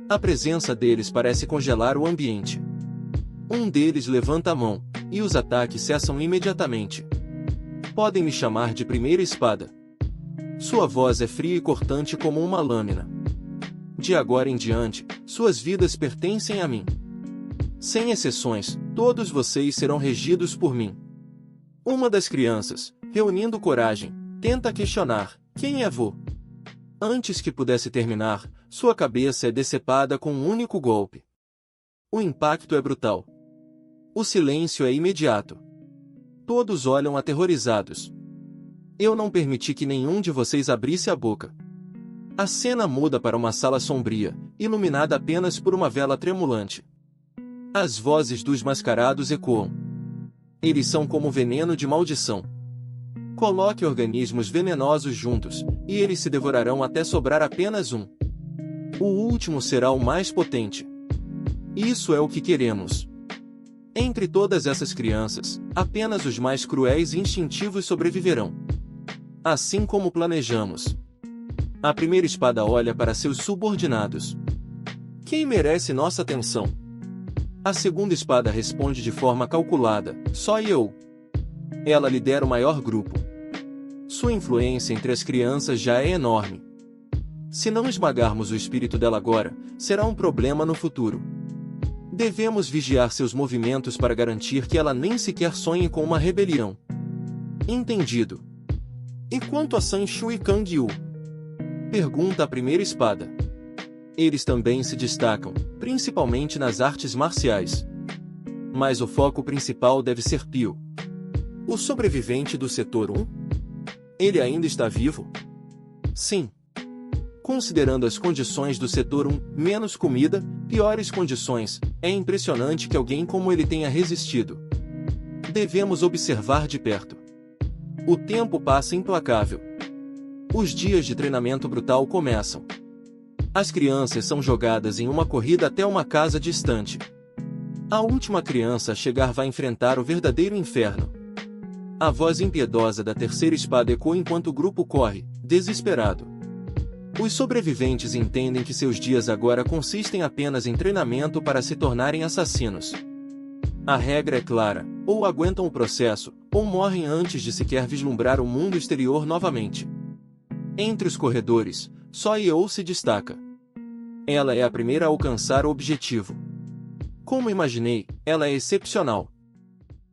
A presença deles parece congelar o ambiente. Um deles levanta a mão, e os ataques cessam imediatamente. Podem me chamar de Primeira Espada. Sua voz é fria e cortante como uma lâmina. De agora em diante, suas vidas pertencem a mim. Sem exceções, todos vocês serão regidos por mim. Uma das crianças, reunindo coragem, tenta questionar, quem é vô? Antes que pudesse terminar, sua cabeça é decepada com um único golpe. O impacto é brutal. O silêncio é imediato. Todos olham aterrorizados. Eu não permiti que nenhum de vocês abrisse a boca. A cena muda para uma sala sombria, iluminada apenas por uma vela tremulante. As vozes dos mascarados ecoam. Eles são como veneno de maldição. Coloque organismos venenosos juntos, e eles se devorarão até sobrar apenas um. O último será o mais potente. Isso é o que queremos. Entre todas essas crianças, apenas os mais cruéis e instintivos sobreviverão. Assim como planejamos. A Primeira Espada olha para seus subordinados. Quem merece nossa atenção? A Segunda Espada responde de forma calculada, só eu. Ela lidera o maior grupo. Sua influência entre as crianças já é enorme. Se não esmagarmos o espírito dela agora, será um problema no futuro. Devemos vigiar seus movimentos para garantir que ela nem sequer sonhe com uma rebelião. Entendido. E quanto a Sancho e Kang Yu? Pergunta a Primeira Espada. Eles também se destacam, principalmente nas artes marciais. Mas o foco principal deve ser Pio. O sobrevivente do setor 1? Ele ainda está vivo? Sim. Considerando as condições do setor 1, menos comida, piores condições, é impressionante que alguém como ele tenha resistido. Devemos observar de perto. O tempo passa implacável. Os dias de treinamento brutal começam. As crianças são jogadas em uma corrida até uma casa distante. A última criança a chegar vai enfrentar o verdadeiro inferno. A voz impiedosa da terceira espada ecoa enquanto o grupo corre, desesperado. Os sobreviventes entendem que seus dias agora consistem apenas em treinamento para se tornarem assassinos. A regra é clara: ou aguentam o processo, ou morrem antes de sequer vislumbrar o mundo exterior novamente. Entre os corredores, só Yeou se destaca. Ela é a primeira a alcançar o objetivo. Como imaginei, ela é excepcional.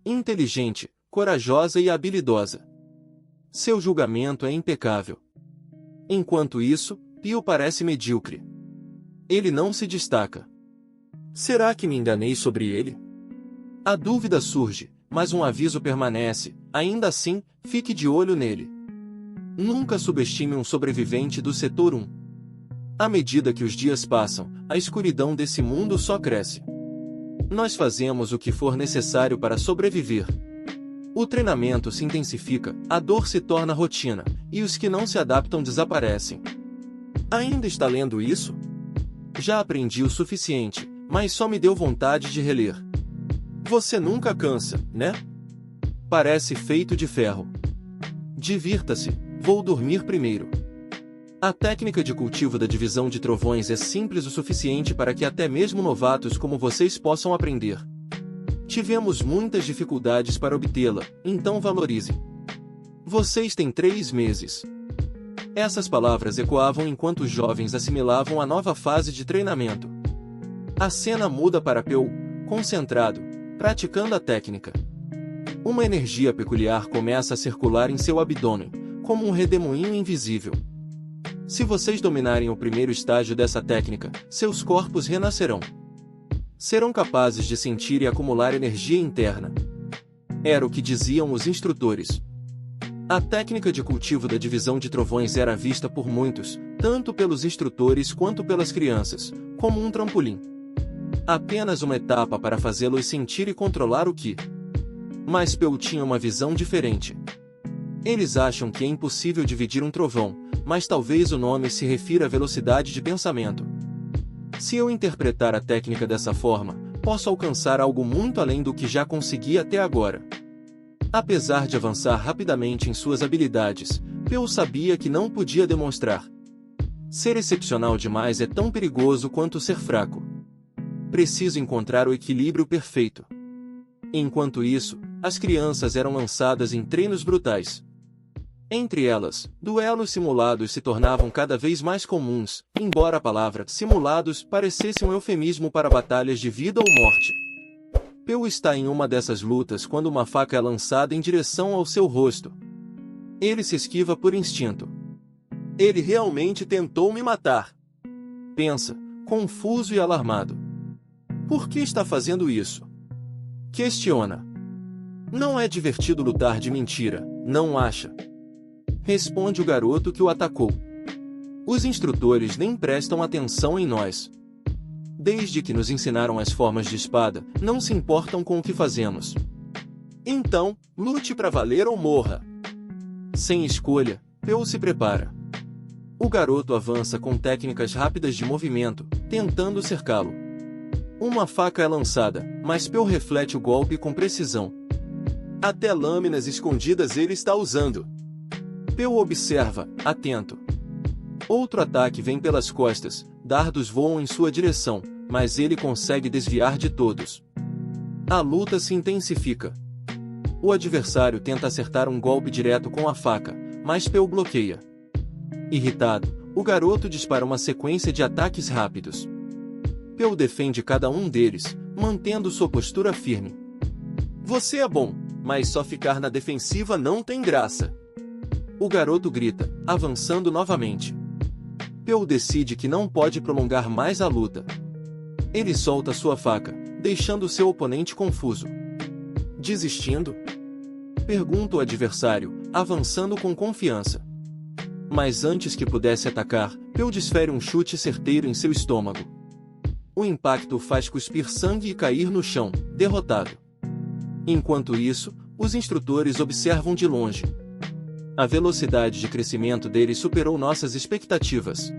Inteligente, corajosa e habilidosa. Seu julgamento é impecável. Enquanto isso, Pio parece medíocre. Ele não se destaca. Será que me enganei sobre ele? A dúvida surge, mas um aviso permanece: ainda assim, fique de olho nele. Nunca subestime um sobrevivente do setor 1. À medida que os dias passam, a escuridão desse mundo só cresce. Nós fazemos o que for necessário para sobreviver. O treinamento se intensifica, a dor se torna rotina, e os que não se adaptam desaparecem. Ainda está lendo isso? Já aprendi o suficiente, mas só me deu vontade de reler. Você nunca cansa, né? Parece feito de ferro. Divirta-se, vou dormir primeiro. A técnica de cultivo da divisão de trovões é simples o suficiente para que até mesmo novatos como vocês possam aprender. Tivemos muitas dificuldades para obtê-la, então valorizem. Vocês têm 3 meses. Essas palavras ecoavam enquanto os jovens assimilavam a nova fase de treinamento. A cena muda para Peu, concentrado, praticando a técnica. Uma energia peculiar começa a circular em seu abdômen, como um redemoinho invisível. Se vocês dominarem o primeiro estágio dessa técnica, seus corpos renascerão. Serão capazes de sentir e acumular energia interna. Era o que diziam os instrutores. A técnica de cultivo da divisão de trovões era vista por muitos, tanto pelos instrutores quanto pelas crianças, como um trampolim. Apenas uma etapa para fazê-los sentir e controlar o ki. Mas Peu tinha uma visão diferente. Eles acham que é impossível dividir um trovão, mas talvez o nome se refira à velocidade de pensamento. Se eu interpretar a técnica dessa forma, posso alcançar algo muito além do que já consegui até agora. Apesar de avançar rapidamente em suas habilidades, Peu sabia que não podia demonstrar. Ser excepcional demais é tão perigoso quanto ser fraco. Preciso encontrar o equilíbrio perfeito. Enquanto isso, as crianças eram lançadas em treinos brutais. Entre elas, duelos simulados se tornavam cada vez mais comuns, embora a palavra simulados parecesse um eufemismo para batalhas de vida ou morte. Peu está em uma dessas lutas quando uma faca é lançada em direção ao seu rosto. Ele se esquiva por instinto. Ele realmente tentou me matar. Pensa, confuso e alarmado. Por que está fazendo isso? Questiona. Não é divertido lutar de mentira, não acha? Responde o garoto que o atacou. Os instrutores nem prestam atenção em nós. Desde que nos ensinaram as formas de espada, não se importam com o que fazemos. Então, lute para valer ou morra. Sem escolha, Peu se prepara. O garoto avança com técnicas rápidas de movimento, tentando cercá-lo. Uma faca é lançada, mas Peu reflete o golpe com precisão. Até lâminas escondidas ele está usando. Peu observa, atento. Outro ataque vem pelas costas, dardos voam em sua direção, mas ele consegue desviar de todos. A luta se intensifica. O adversário tenta acertar um golpe direto com a faca, mas Peu bloqueia. Irritado, o garoto dispara uma sequência de ataques rápidos. Peu defende cada um deles, mantendo sua postura firme. Você é bom, mas só ficar na defensiva não tem graça. O garoto grita, avançando novamente. Peu decide que não pode prolongar mais a luta. Ele solta sua faca, deixando seu oponente confuso. Desistindo? Pergunta o adversário, avançando com confiança. Mas antes que pudesse atacar, Peu desfere um chute certeiro em seu estômago. O impacto o faz cuspir sangue e cair no chão, derrotado. Enquanto isso, os instrutores observam de longe. A velocidade de crescimento deles superou nossas expectativas.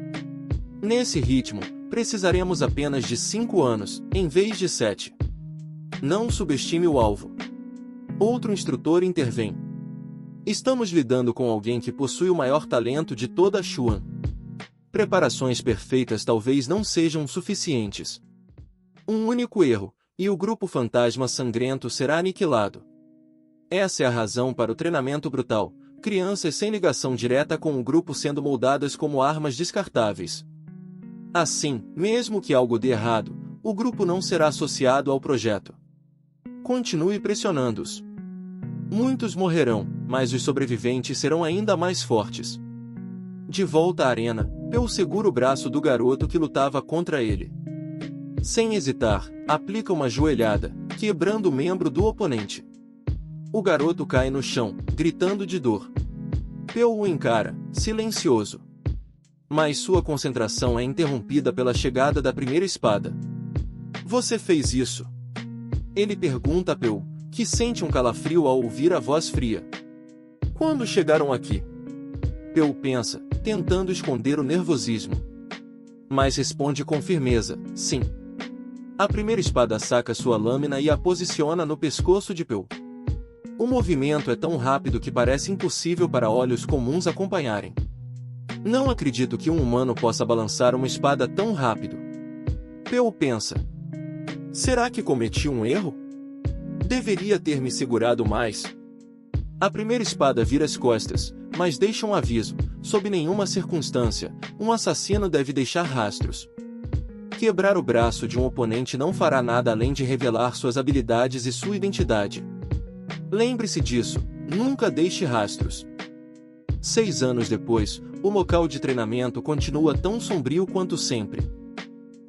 Nesse ritmo, precisaremos apenas de 5 anos, em vez de 7. Não subestime o alvo. Outro instrutor intervém. Estamos lidando com alguém que possui o maior talento de toda a Xuan. Preparações perfeitas talvez não sejam suficientes. Um único erro, e o grupo fantasma sangrento será aniquilado. Essa é a razão para o treinamento brutal, crianças sem ligação direta com o grupo sendo moldadas como armas descartáveis. Assim, mesmo que algo dê errado, o grupo não será associado ao projeto. Continue pressionando-os. Muitos morrerão, mas os sobreviventes serão ainda mais fortes. De volta à arena, Peu segura o braço do garoto que lutava contra ele. Sem hesitar, aplica uma joelhada, quebrando o membro do oponente. O garoto cai no chão, gritando de dor. Peu o encara, silencioso. Mas sua concentração é interrompida pela chegada da primeira espada. Você fez isso? Ele pergunta a Peu, que sente um calafrio ao ouvir a voz fria. Quando chegaram aqui? Peu pensa, tentando esconder o nervosismo. Mas responde com firmeza, sim. A primeira espada saca sua lâmina e a posiciona no pescoço de Peu. O movimento é tão rápido que parece impossível para olhos comuns acompanharem. Não acredito que um humano possa balançar uma espada tão rápido. Peu pensa. Será que cometi um erro? Deveria ter me segurado mais. A primeira espada vira as costas, mas deixa um aviso: sob nenhuma circunstância, um assassino deve deixar rastros. Quebrar o braço de um oponente não fará nada além de revelar suas habilidades e sua identidade. Lembre-se disso, nunca deixe rastros. 6 anos depois, o local de treinamento continua tão sombrio quanto sempre.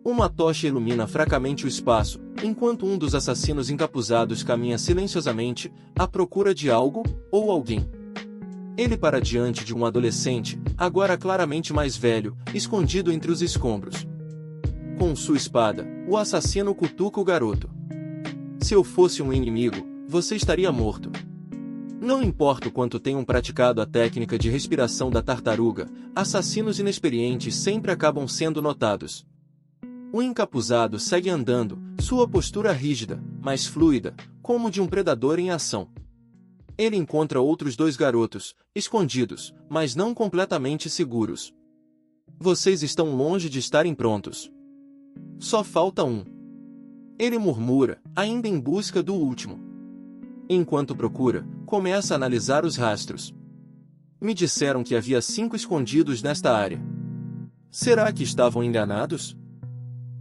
Uma tocha ilumina fracamente o espaço, enquanto um dos assassinos encapuzados caminha silenciosamente, à procura de algo, ou alguém. Ele para diante de um adolescente, agora claramente mais velho, escondido entre os escombros. Com sua espada, o assassino cutuca o garoto. Se eu fosse um inimigo, você estaria morto. Não importa o quanto tenham praticado a técnica de respiração da tartaruga, assassinos inexperientes sempre acabam sendo notados. O encapuzado segue andando, sua postura rígida, mas fluida, como de um predador em ação. Ele encontra outros 2 garotos, escondidos, mas não completamente seguros. Vocês estão longe de estarem prontos. Só falta um. Ele murmura, ainda em busca do último. Enquanto procura, começa a analisar os rastros. Me disseram que havia 5 escondidos nesta área. Será que estavam enganados?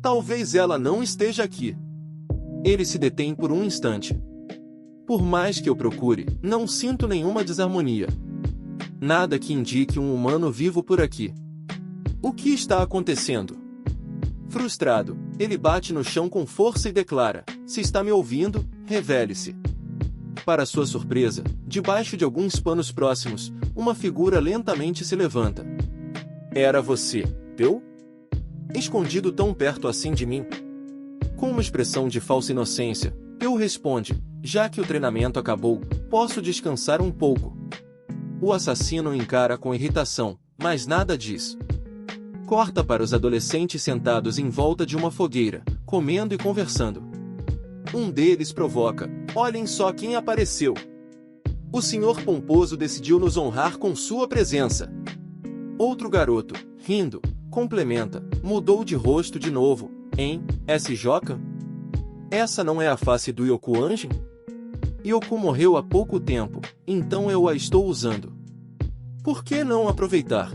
Talvez ela não esteja aqui. Ele se detém por um instante. Por mais que eu procure, não sinto nenhuma desarmonia. Nada que indique um humano vivo por aqui. O que está acontecendo? Frustrado, ele bate no chão com força e declara: se está me ouvindo, revele-se. Para sua surpresa, debaixo de alguns panos próximos, uma figura lentamente se levanta. Era você, Peu? Escondido tão perto assim de mim? Com uma expressão de falsa inocência, Peu responde: já que o treinamento acabou, posso descansar um pouco. O assassino o encara com irritação, mas nada diz. Corta para os adolescentes sentados em volta de uma fogueira, comendo e conversando. Um deles provoca: olhem só quem apareceu. O senhor Pomposo decidiu nos honrar com sua presença. Outro garoto, rindo, complementa: mudou de rosto de novo, hein, SJ? Essa não é a face do Yoku Anjin? Yoku morreu há pouco tempo, então eu a estou usando. Por que não aproveitar?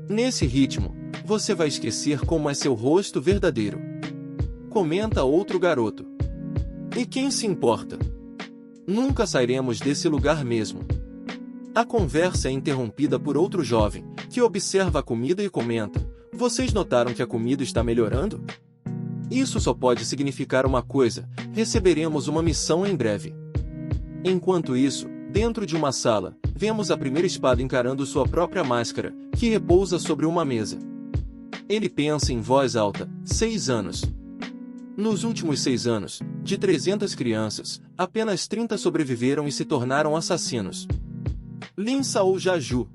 Nesse ritmo, você vai esquecer como é seu rosto verdadeiro. Comenta outro garoto. E quem se importa? Nunca sairemos desse lugar mesmo. A conversa é interrompida por outro jovem, que observa a comida e comenta: vocês notaram que a comida está melhorando? Isso só pode significar uma coisa: receberemos uma missão em breve. Enquanto isso, dentro de uma sala, vemos a primeira espada encarando sua própria máscara, que repousa sobre uma mesa. Ele pensa em voz alta. 6 anos. Nos últimos 6 anos, de 300 crianças, apenas 30 sobreviveram e se tornaram assassinos. Lin Sao Jaju.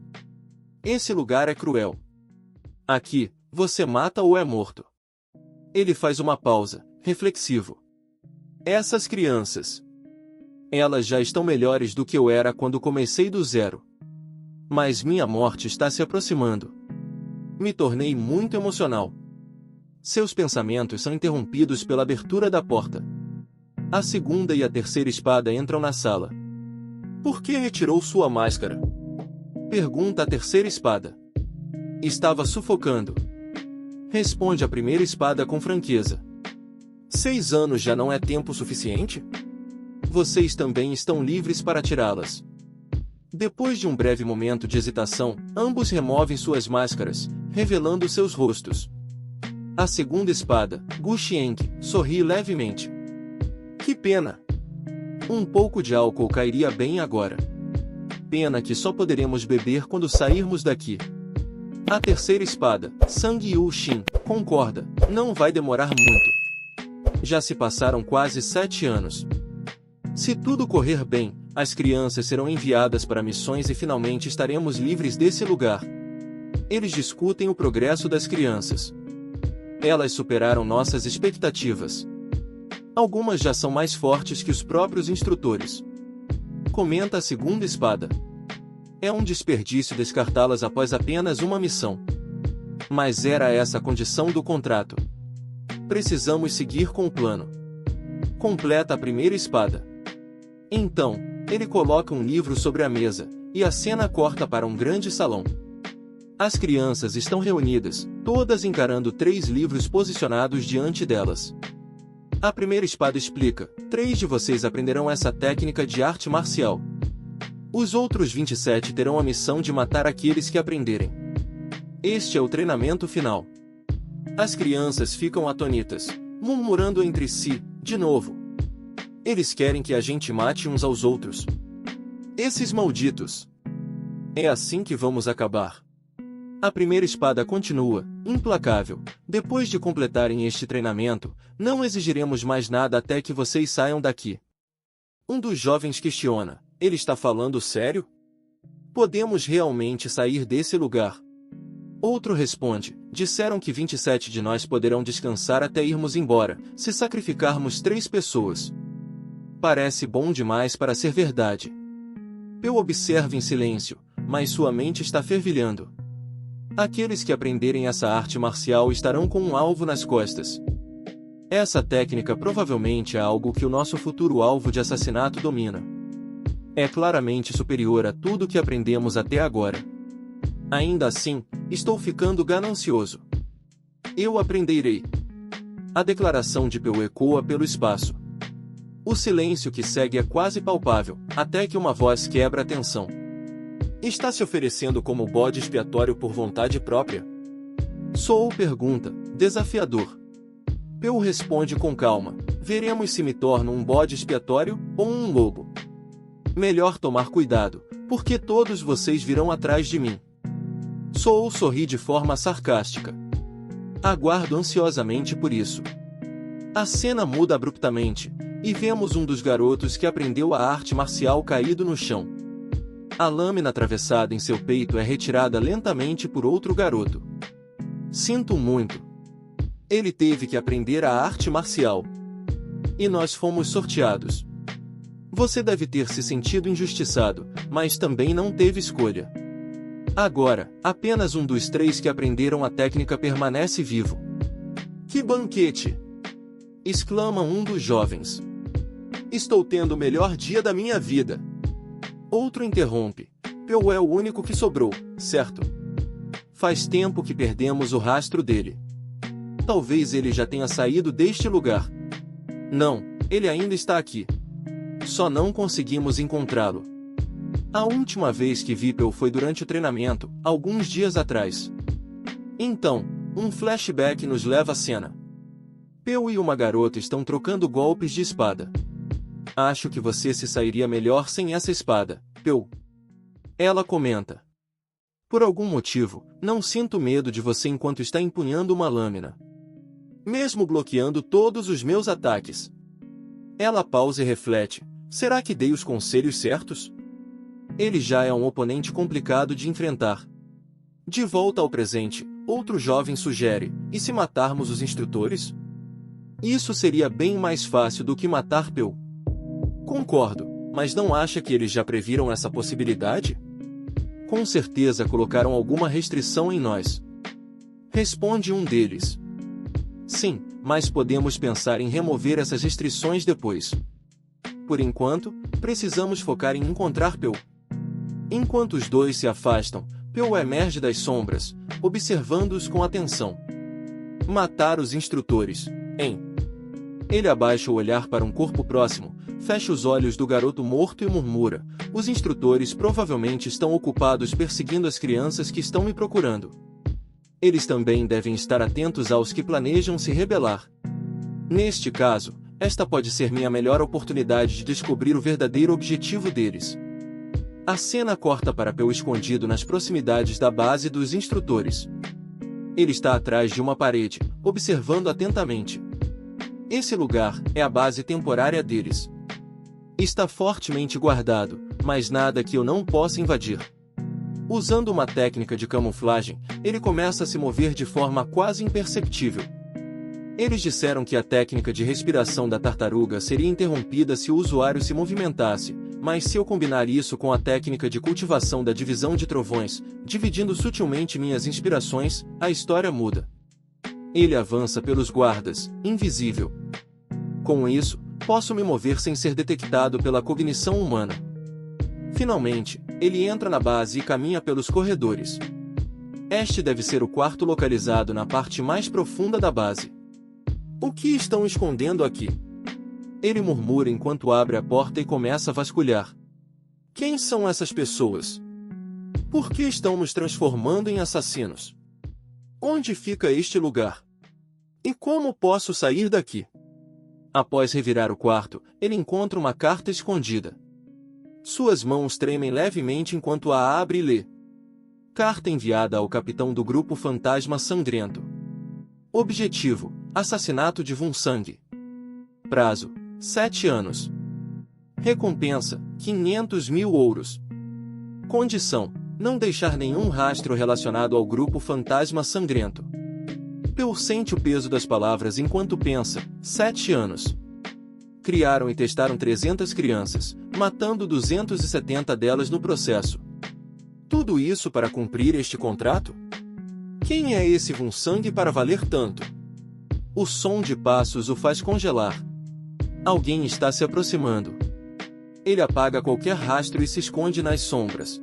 Esse lugar é cruel. Aqui, você mata ou é morto. Ele faz uma pausa, reflexivo. Essas crianças. Elas já estão melhores do que eu era quando comecei do zero. Mas minha morte está se aproximando. Me tornei muito emocional. Seus pensamentos são interrompidos pela abertura da porta. A segunda e a terceira espada entram na sala. Por que retirou sua máscara? Pergunta a terceira espada. Estava sufocando. Responde a primeira espada com franqueza. 6 anos já não é tempo suficiente? Vocês também estão livres para tirá-las. Depois de um breve momento de hesitação, ambos removem suas máscaras, revelando seus rostos. A segunda espada, Gu Xieng, sorri levemente. Que pena! Um pouco de álcool cairia bem agora. Pena que só poderemos beber quando sairmos daqui. A terceira espada, Sang Yu Xin, concorda, não vai demorar muito. Já se passaram quase 7 anos. Se tudo correr bem, as crianças serão enviadas para missões e finalmente estaremos livres desse lugar. Eles discutem o progresso das crianças. Elas superaram nossas expectativas. Algumas já são mais fortes que os próprios instrutores. Comenta a segunda espada. É um desperdício descartá-las após apenas uma missão. Mas era essa a condição do contrato. Precisamos seguir com o plano. Completa a primeira espada. Então, ele coloca um livro sobre a mesa, e a cena corta para um grande salão. As crianças estão reunidas, todas encarando 3 livros posicionados diante delas. A primeira espada explica: 3 de vocês aprenderão essa técnica de arte marcial. Os outros 27 terão a missão de matar aqueles que aprenderem. Este é o treinamento final. As crianças ficam atônitas, murmurando entre si, de novo. Eles querem que a gente mate uns aos outros. Esses malditos. É assim que vamos acabar. A primeira espada continua, implacável. Depois de completarem este treinamento, não exigiremos mais nada até que vocês saiam daqui. Um dos jovens questiona: ele está falando sério? Podemos realmente sair desse lugar? Outro responde: disseram que 27 de nós poderão descansar até irmos embora, se sacrificarmos 3 pessoas. Parece bom demais para ser verdade. Peu observa em silêncio, mas sua mente está fervilhando. Aqueles que aprenderem essa arte marcial estarão com um alvo nas costas. Essa técnica provavelmente é algo que o nosso futuro alvo de assassinato domina. É claramente superior a tudo que aprendemos até agora. Ainda assim, estou ficando ganancioso. Eu aprenderei. A declaração de Peu ecoa pelo espaço. O silêncio que segue é quase palpável, até que uma voz quebra a tensão. Está se oferecendo como bode expiatório por vontade própria? Soou pergunta, desafiador. Peu responde com calma: veremos se me torno um bode expiatório ou um lobo. Melhor tomar cuidado, porque todos vocês virão atrás de mim. Soou sorri de forma sarcástica. Aguardo ansiosamente por isso. A cena muda abruptamente, e vemos um dos garotos que aprendeu a arte marcial caído no chão. A lâmina atravessada em seu peito é retirada lentamente por outro garoto. Sinto muito. Ele teve que aprender a arte marcial. E nós fomos sorteados. Você deve ter se sentido injustiçado, mas também não teve escolha. Agora, apenas um dos 3 que aprenderam a técnica permanece vivo. Que banquete! Exclama um dos jovens. Estou tendo o melhor dia da minha vida. Outro interrompe. Peu é o único que sobrou, certo? Faz tempo que perdemos o rastro dele. Talvez ele já tenha saído deste lugar. Não, ele ainda está aqui. Só não conseguimos encontrá-lo. A última vez que vi Peu foi durante o treinamento, alguns dias atrás. Então, um flashback nos leva à cena. Peu e uma garota estão trocando golpes de espada. Acho que você se sairia melhor sem essa espada, Peu. Ela comenta. Por algum motivo, não sinto medo de você enquanto está empunhando uma lâmina. Mesmo bloqueando todos os meus ataques. Ela pausa e reflete. Será que dei os conselhos certos? Ele já é um oponente complicado de enfrentar. De volta ao presente, outro jovem sugere, e se matarmos os instrutores? Isso seria bem mais fácil do que matar Peu. Concordo, mas não acha que eles já previram essa possibilidade? Com certeza colocaram alguma restrição em nós. Responde um deles. Sim, mas podemos pensar em remover essas restrições depois. Por enquanto, precisamos focar em encontrar Peu. Enquanto os dois se afastam, Peu emerge das sombras, observando-os com atenção. Matar os instrutores, hein? Ele abaixa o olhar para um corpo próximo, fecha os olhos do garoto morto e murmura: os instrutores provavelmente estão ocupados perseguindo as crianças que estão me procurando. Eles também devem estar atentos aos que planejam se rebelar. Neste caso, esta pode ser minha melhor oportunidade de descobrir o verdadeiro objetivo deles. A cena corta para Peu escondido nas proximidades da base dos instrutores. Ele está atrás de uma parede, observando atentamente. Esse lugar é a base temporária deles. Está fortemente guardado, mas nada que eu não possa invadir. Usando uma técnica de camuflagem, ele começa a se mover de forma quase imperceptível. Eles disseram que a técnica de respiração da tartaruga seria interrompida se o usuário se movimentasse, mas se eu combinar isso com a técnica de cultivação da divisão de trovões, dividindo sutilmente minhas inspirações, a história muda. Ele avança pelos guardas, invisível. Com isso, posso me mover sem ser detectado pela cognição humana. Finalmente, ele entra na base e caminha pelos corredores. Este deve ser o quarto localizado na parte mais profunda da base. O que estão escondendo aqui? Ele murmura enquanto abre a porta e começa a vasculhar. Quem são essas pessoas? Por que estão nos transformando em assassinos? Onde fica este lugar? E como posso sair daqui? Após revirar o quarto, ele encontra uma carta escondida. Suas mãos tremem levemente enquanto a abre e lê. Carta enviada ao capitão do grupo Fantasma Sangrento. Objetivo: assassinato de Vunsang. Prazo: 7 anos. Recompensa: 500.000 ouros. Condição: não deixar nenhum rastro relacionado ao grupo Fantasma Sangrento. Peu sente o peso das palavras enquanto pensa: 7 anos. Criaram e testaram 300 crianças, matando 270 delas no processo. Tudo isso para cumprir este contrato? Quem é esse Vunsang para valer tanto? O som de passos o faz congelar. Alguém está se aproximando. Ele apaga qualquer rastro e se esconde nas sombras.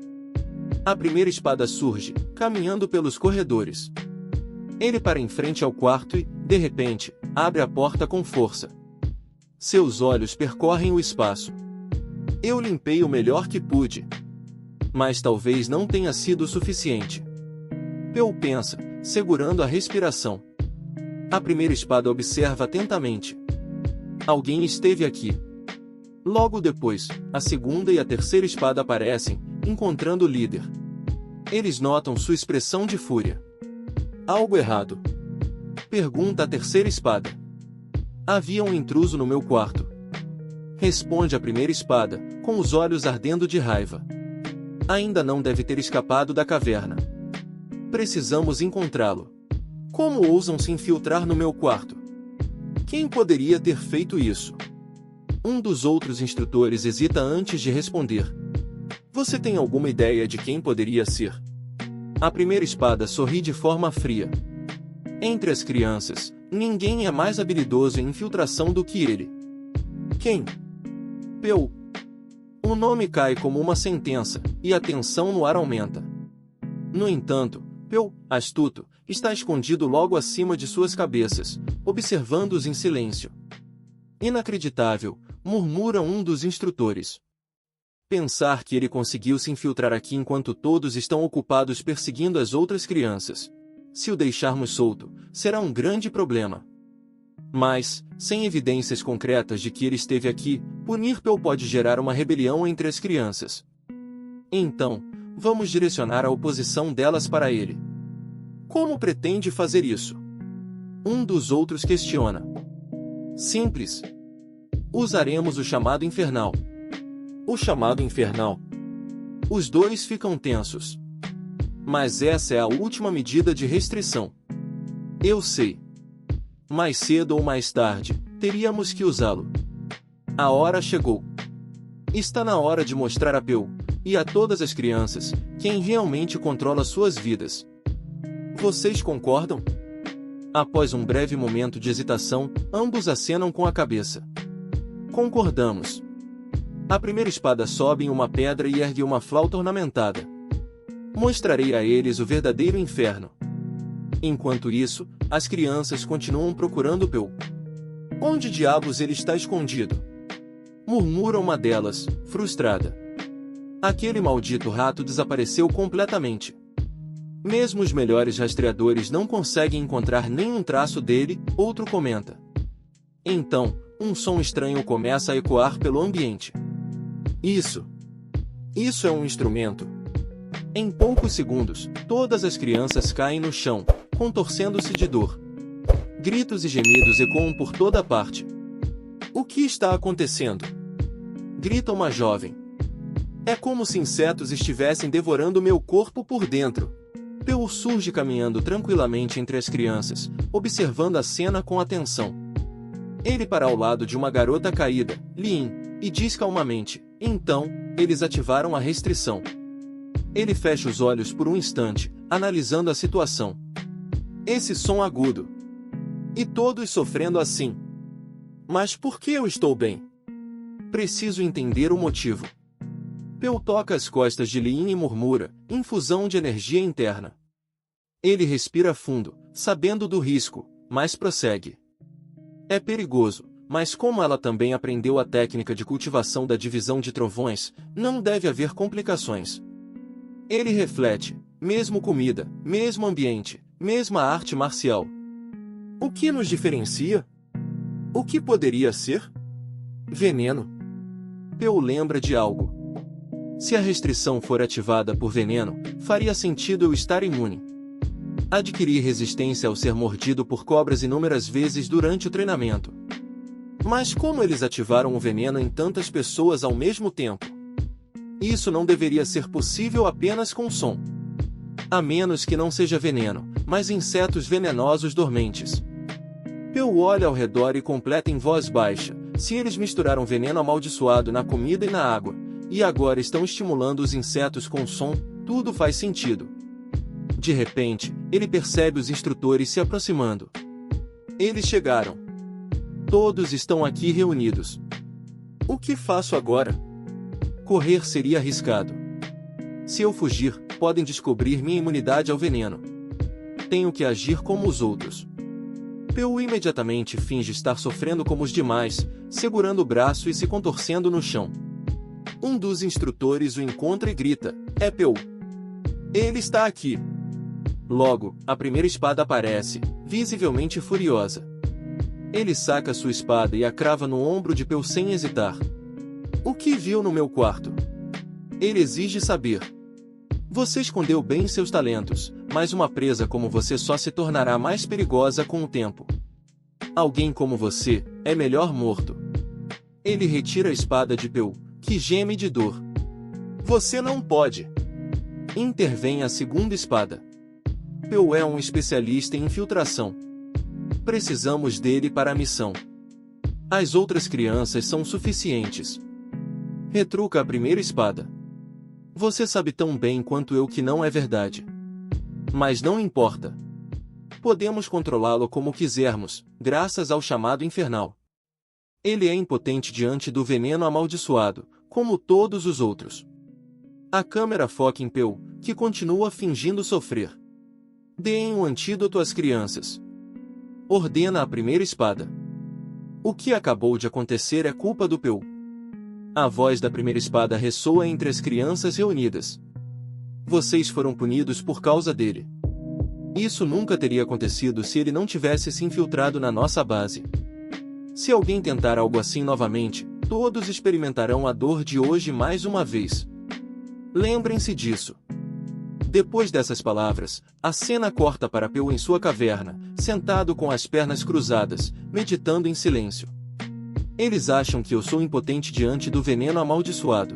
A primeira espada surge, caminhando pelos corredores. Ele para em frente ao quarto e, de repente, abre a porta com força. Seus olhos percorrem o espaço. Eu limpei o melhor que pude. Mas talvez não tenha sido o suficiente. Peu pensa, segurando a respiração. A primeira espada observa atentamente. Alguém esteve aqui. Logo depois, a segunda e a terceira espada aparecem, encontrando o líder. Eles notam sua expressão de fúria. Algo errado? Pergunta a terceira espada. Havia um intruso no meu quarto. Responde a primeira espada, com os olhos ardendo de raiva. Ainda não deve ter escapado da caverna. Precisamos encontrá-lo. Como ousam se infiltrar no meu quarto? Quem poderia ter feito isso? Um dos outros instrutores hesita antes de responder. Você tem alguma ideia de quem poderia ser? A primeira espada sorri de forma fria. Entre as crianças, ninguém é mais habilidoso em infiltração do que ele. Quem? Peu. O nome cai como uma sentença, e a tensão no ar aumenta. No entanto, Peu, astuto, está escondido logo acima de suas cabeças, observando-os em silêncio. Inacreditável, murmura um dos instrutores. Pensar que ele conseguiu se infiltrar aqui enquanto todos estão ocupados perseguindo as outras crianças. Se o deixarmos solto, será um grande problema. Mas, sem evidências concretas de que ele esteve aqui, punir Peu pode gerar uma rebelião entre as crianças. Então, Vamos direcionar a oposição delas para ele. Como pretende fazer isso? Um dos outros questiona. Simples. Usaremos o chamado infernal. O chamado infernal. Os dois ficam tensos. Mas essa é a última medida de restrição. Eu sei. Mais cedo ou mais tarde, teríamos que usá-lo. A hora chegou. Está na hora de mostrar a Peu, e a todas as crianças, quem realmente controla suas vidas. Vocês concordam? Após um breve momento de hesitação, ambos acenam com a cabeça. Concordamos. A primeira espada sobe em uma pedra e ergue uma flauta ornamentada. Mostrarei a eles o verdadeiro inferno. Enquanto isso, as crianças continuam procurando Peu. Onde diabos ele está escondido? Murmura uma delas, frustrada. Aquele maldito rato desapareceu completamente. Mesmo os melhores rastreadores não conseguem encontrar nenhum traço dele, outro comenta. Então, um som estranho começa a ecoar pelo ambiente. Isso é um instrumento. Em poucos segundos, todas as crianças caem no chão, contorcendo-se de dor. Gritos e gemidos ecoam por toda parte. O que está acontecendo? Grita uma jovem. É como se insetos estivessem devorando meu corpo por dentro. Peu surge caminhando tranquilamente entre as crianças, observando a cena com atenção. Ele para ao lado de uma garota caída, Lin, e diz calmamente, então, eles ativaram a restrição. Ele fecha os olhos por um instante, analisando a situação. Esse som agudo. E todos sofrendo assim. Mas por que eu estou bem? Preciso entender o motivo. Peu toca as costas de Lin e murmura, infusão de energia interna. Ele respira fundo, sabendo do risco, mas prossegue. É perigoso, mas como ela também aprendeu a técnica de cultivação da divisão de trovões, não deve haver complicações. Ele reflete, mesmo comida, mesmo ambiente, mesma arte marcial. O que nos diferencia? O que poderia ser? Veneno. Peu lembra de algo. Se a restrição for ativada por veneno, faria sentido eu estar imune. Adquirir resistência ao ser mordido por cobras inúmeras vezes durante o treinamento. Mas como eles ativaram o veneno em tantas pessoas ao mesmo tempo? Isso não deveria ser possível apenas com som. A menos que não seja veneno, mas insetos venenosos dormentes. Peu olha ao redor e completa em voz baixa, se eles misturaram veneno amaldiçoado na comida e na água, e agora estão estimulando os insetos com som, tudo faz sentido. De repente, ele percebe os instrutores se aproximando. Eles chegaram. Todos estão aqui reunidos. O que faço agora? Correr seria arriscado. Se eu fugir, podem descobrir minha imunidade ao veneno. Tenho que agir como os outros. Peu imediatamente finge estar sofrendo como os demais, segurando o braço e se contorcendo no chão. Um dos instrutores o encontra e grita, é Peu. Ele está aqui. Logo, a primeira espada aparece, visivelmente furiosa. Ele saca sua espada e a crava no ombro de Peu sem hesitar. O que viu no meu quarto? Ele exige saber. Você escondeu bem seus talentos, mas uma presa como você só se tornará mais perigosa com o tempo. Alguém como você, é melhor morto. Ele retira a espada de Peu, que geme de dor. Você não pode. Intervém a segunda espada. Peu é um especialista em infiltração. Precisamos dele para a missão. As outras crianças são suficientes. Retruca a primeira espada. Você sabe tão bem quanto eu que não é verdade. Mas não importa. Podemos controlá-lo como quisermos, graças ao chamado infernal. Ele é impotente diante do veneno amaldiçoado, como todos os outros. A câmera foca em Peu, que continua fingindo sofrer. Deem um antídoto às crianças. Ordena a primeira espada. O que acabou de acontecer é culpa do Peu. A voz da primeira espada ressoa entre as crianças reunidas. Vocês foram punidos por causa dele. Isso nunca teria acontecido se ele não tivesse se infiltrado na nossa base. Se alguém tentar algo assim novamente, todos experimentarão a dor de hoje mais uma vez. Lembrem-se disso. Depois dessas palavras, a cena corta para Peu em sua caverna, sentado com as pernas cruzadas, meditando em silêncio. Eles acham que eu sou impotente diante do veneno amaldiçoado.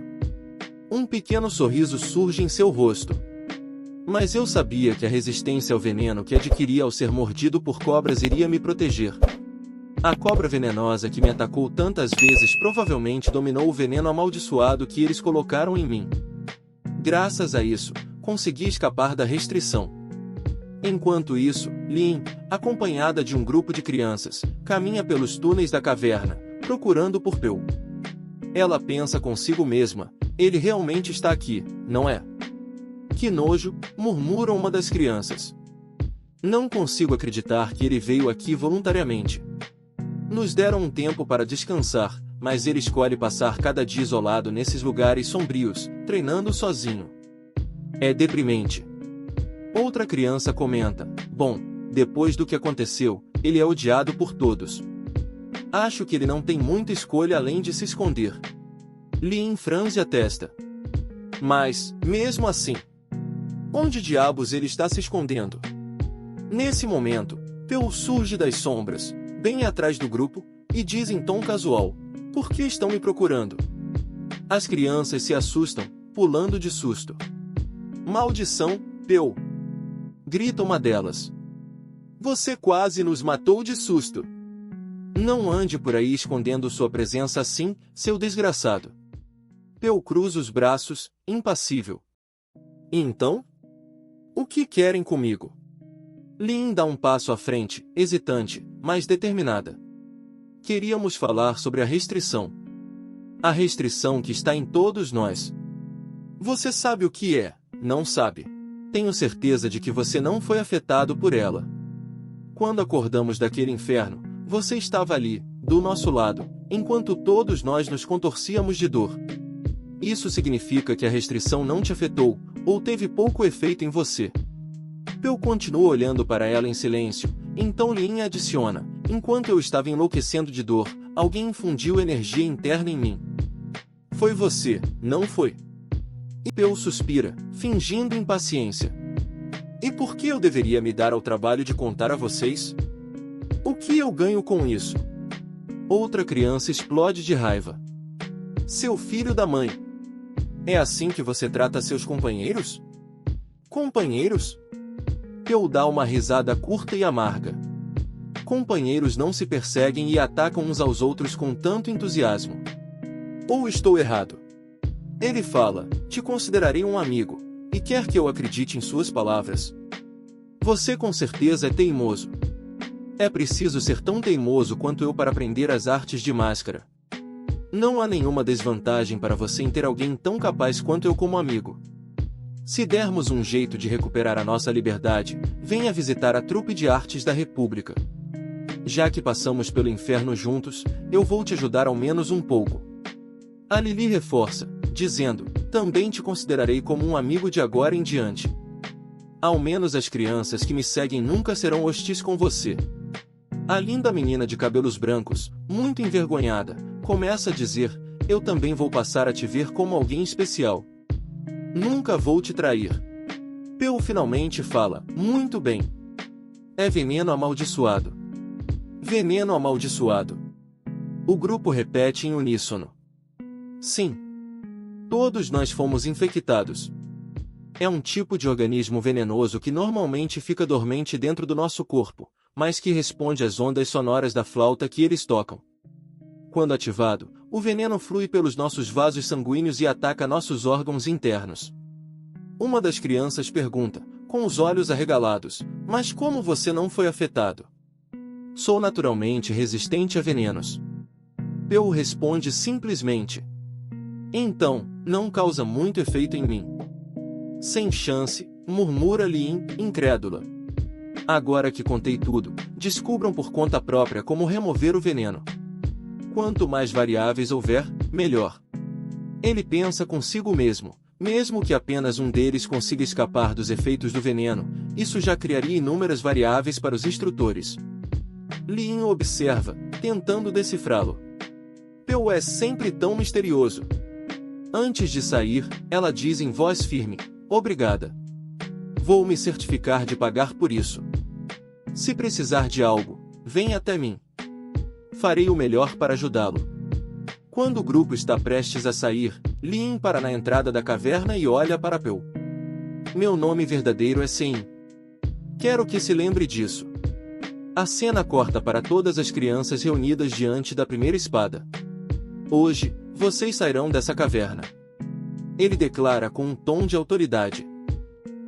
Um pequeno sorriso surge em seu rosto. Mas eu sabia que a resistência ao veneno que adquiria ao ser mordido por cobras iria me proteger. A cobra venenosa que me atacou tantas vezes provavelmente dominou o veneno amaldiçoado que eles colocaram em mim. Graças a isso, consegui escapar da restrição. Enquanto isso, Lin, acompanhada de um grupo de crianças, caminha pelos túneis da caverna, procurando por Peu. Ela pensa consigo mesma, ele realmente está aqui, não é? Que nojo, murmura uma das crianças. Não consigo acreditar que ele veio aqui voluntariamente. Nos deram um tempo para descansar, mas ele escolhe passar cada dia isolado nesses lugares sombrios, treinando sozinho. É deprimente. Outra criança comenta, bom, depois do que aconteceu, ele é odiado por todos. Acho que ele não tem muita escolha além de se esconder. Lin franze a testa. Mas, mesmo assim, onde diabos ele está se escondendo? Nesse momento, Peu surge das sombras, bem atrás do grupo, e diz em tom casual, por que estão me procurando? As crianças se assustam, pulando de susto. Maldição, Peu! Grita uma delas. Você quase nos matou de susto. Não ande por aí escondendo sua presença assim, seu desgraçado. Peu cruza os braços, impassível. E então? O que querem comigo? Lin dá um passo à frente, hesitante, mas determinada. Queríamos falar sobre a restrição. A restrição que está em todos nós. Você sabe o que é, não sabe? Tenho certeza de que você não foi afetado por ela. Quando acordamos daquele inferno, você estava ali, do nosso lado, enquanto todos nós nos contorcíamos de dor. Isso significa que a restrição não te afetou, ou teve pouco efeito em você. Peu continua olhando para ela em silêncio, então Lin adiciona, enquanto eu estava enlouquecendo de dor, alguém infundiu energia interna em mim. Foi você, não foi? E Peu suspira, fingindo impaciência. E por que eu deveria me dar ao trabalho de contar a vocês? O que eu ganho com isso? Outra criança explode de raiva. Seu filho da mãe! É assim que você trata seus companheiros? Companheiros? Peu dá uma risada curta e amarga. Companheiros não se perseguem e atacam uns aos outros com tanto entusiasmo. Ou estou errado? Ele fala, te considerarei um amigo, e quer que eu acredite em suas palavras. Você com certeza é teimoso. É preciso ser tão teimoso quanto eu para aprender as artes de máscara. Não há nenhuma desvantagem para você em ter alguém tão capaz quanto eu como amigo. Se dermos um jeito de recuperar a nossa liberdade, venha visitar a trupe de artes da República. Já que passamos pelo inferno juntos, eu vou te ajudar ao menos um pouco. A Lili reforça, dizendo, também te considerarei como um amigo de agora em diante. Ao menos as crianças que me seguem nunca serão hostis com você. A linda menina de cabelos brancos, muito envergonhada, começa a dizer, eu também vou passar a te ver como alguém especial. Nunca vou te trair. Peu finalmente fala, muito bem. É veneno amaldiçoado. Veneno amaldiçoado. O grupo repete em uníssono. Sim. Todos nós fomos infectados. É um tipo de organismo venenoso que normalmente fica dormente dentro do nosso corpo, mas que responde às ondas sonoras da flauta que eles tocam. Quando ativado, o veneno flui pelos nossos vasos sanguíneos e ataca nossos órgãos internos. Uma das crianças pergunta, com os olhos arregalados, mas como você não foi afetado? Sou naturalmente resistente a venenos. Peu responde simplesmente. Então, não causa muito efeito em mim. Sem chance, murmura Lin, incrédula. Agora que contei tudo, descubram por conta própria como remover o veneno. Quanto mais variáveis houver, melhor. Ele pensa consigo mesmo, mesmo que apenas um deles consiga escapar dos efeitos do veneno, isso já criaria inúmeras variáveis para os instrutores. Lin observa, tentando decifrá-lo. Peu é sempre tão misterioso. Antes de sair, ela diz em voz firme: obrigada. Vou me certificar de pagar por isso. Se precisar de algo, venha até mim. Farei o melhor para ajudá-lo. Quando o grupo está prestes a sair, Lin para na entrada da caverna e olha para Peu. Meu nome verdadeiro é Sein. Quero que se lembre disso. A cena corta para todas as crianças reunidas diante da primeira espada. Hoje, vocês sairão dessa caverna. Ele declara com um tom de autoridade.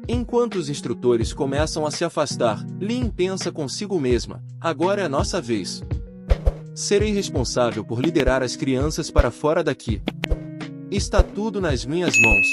Enquanto os instrutores começam a se afastar, Lin pensa consigo mesma: agora é a nossa vez. Serei responsável por liderar as crianças para fora daqui. Está tudo nas minhas mãos.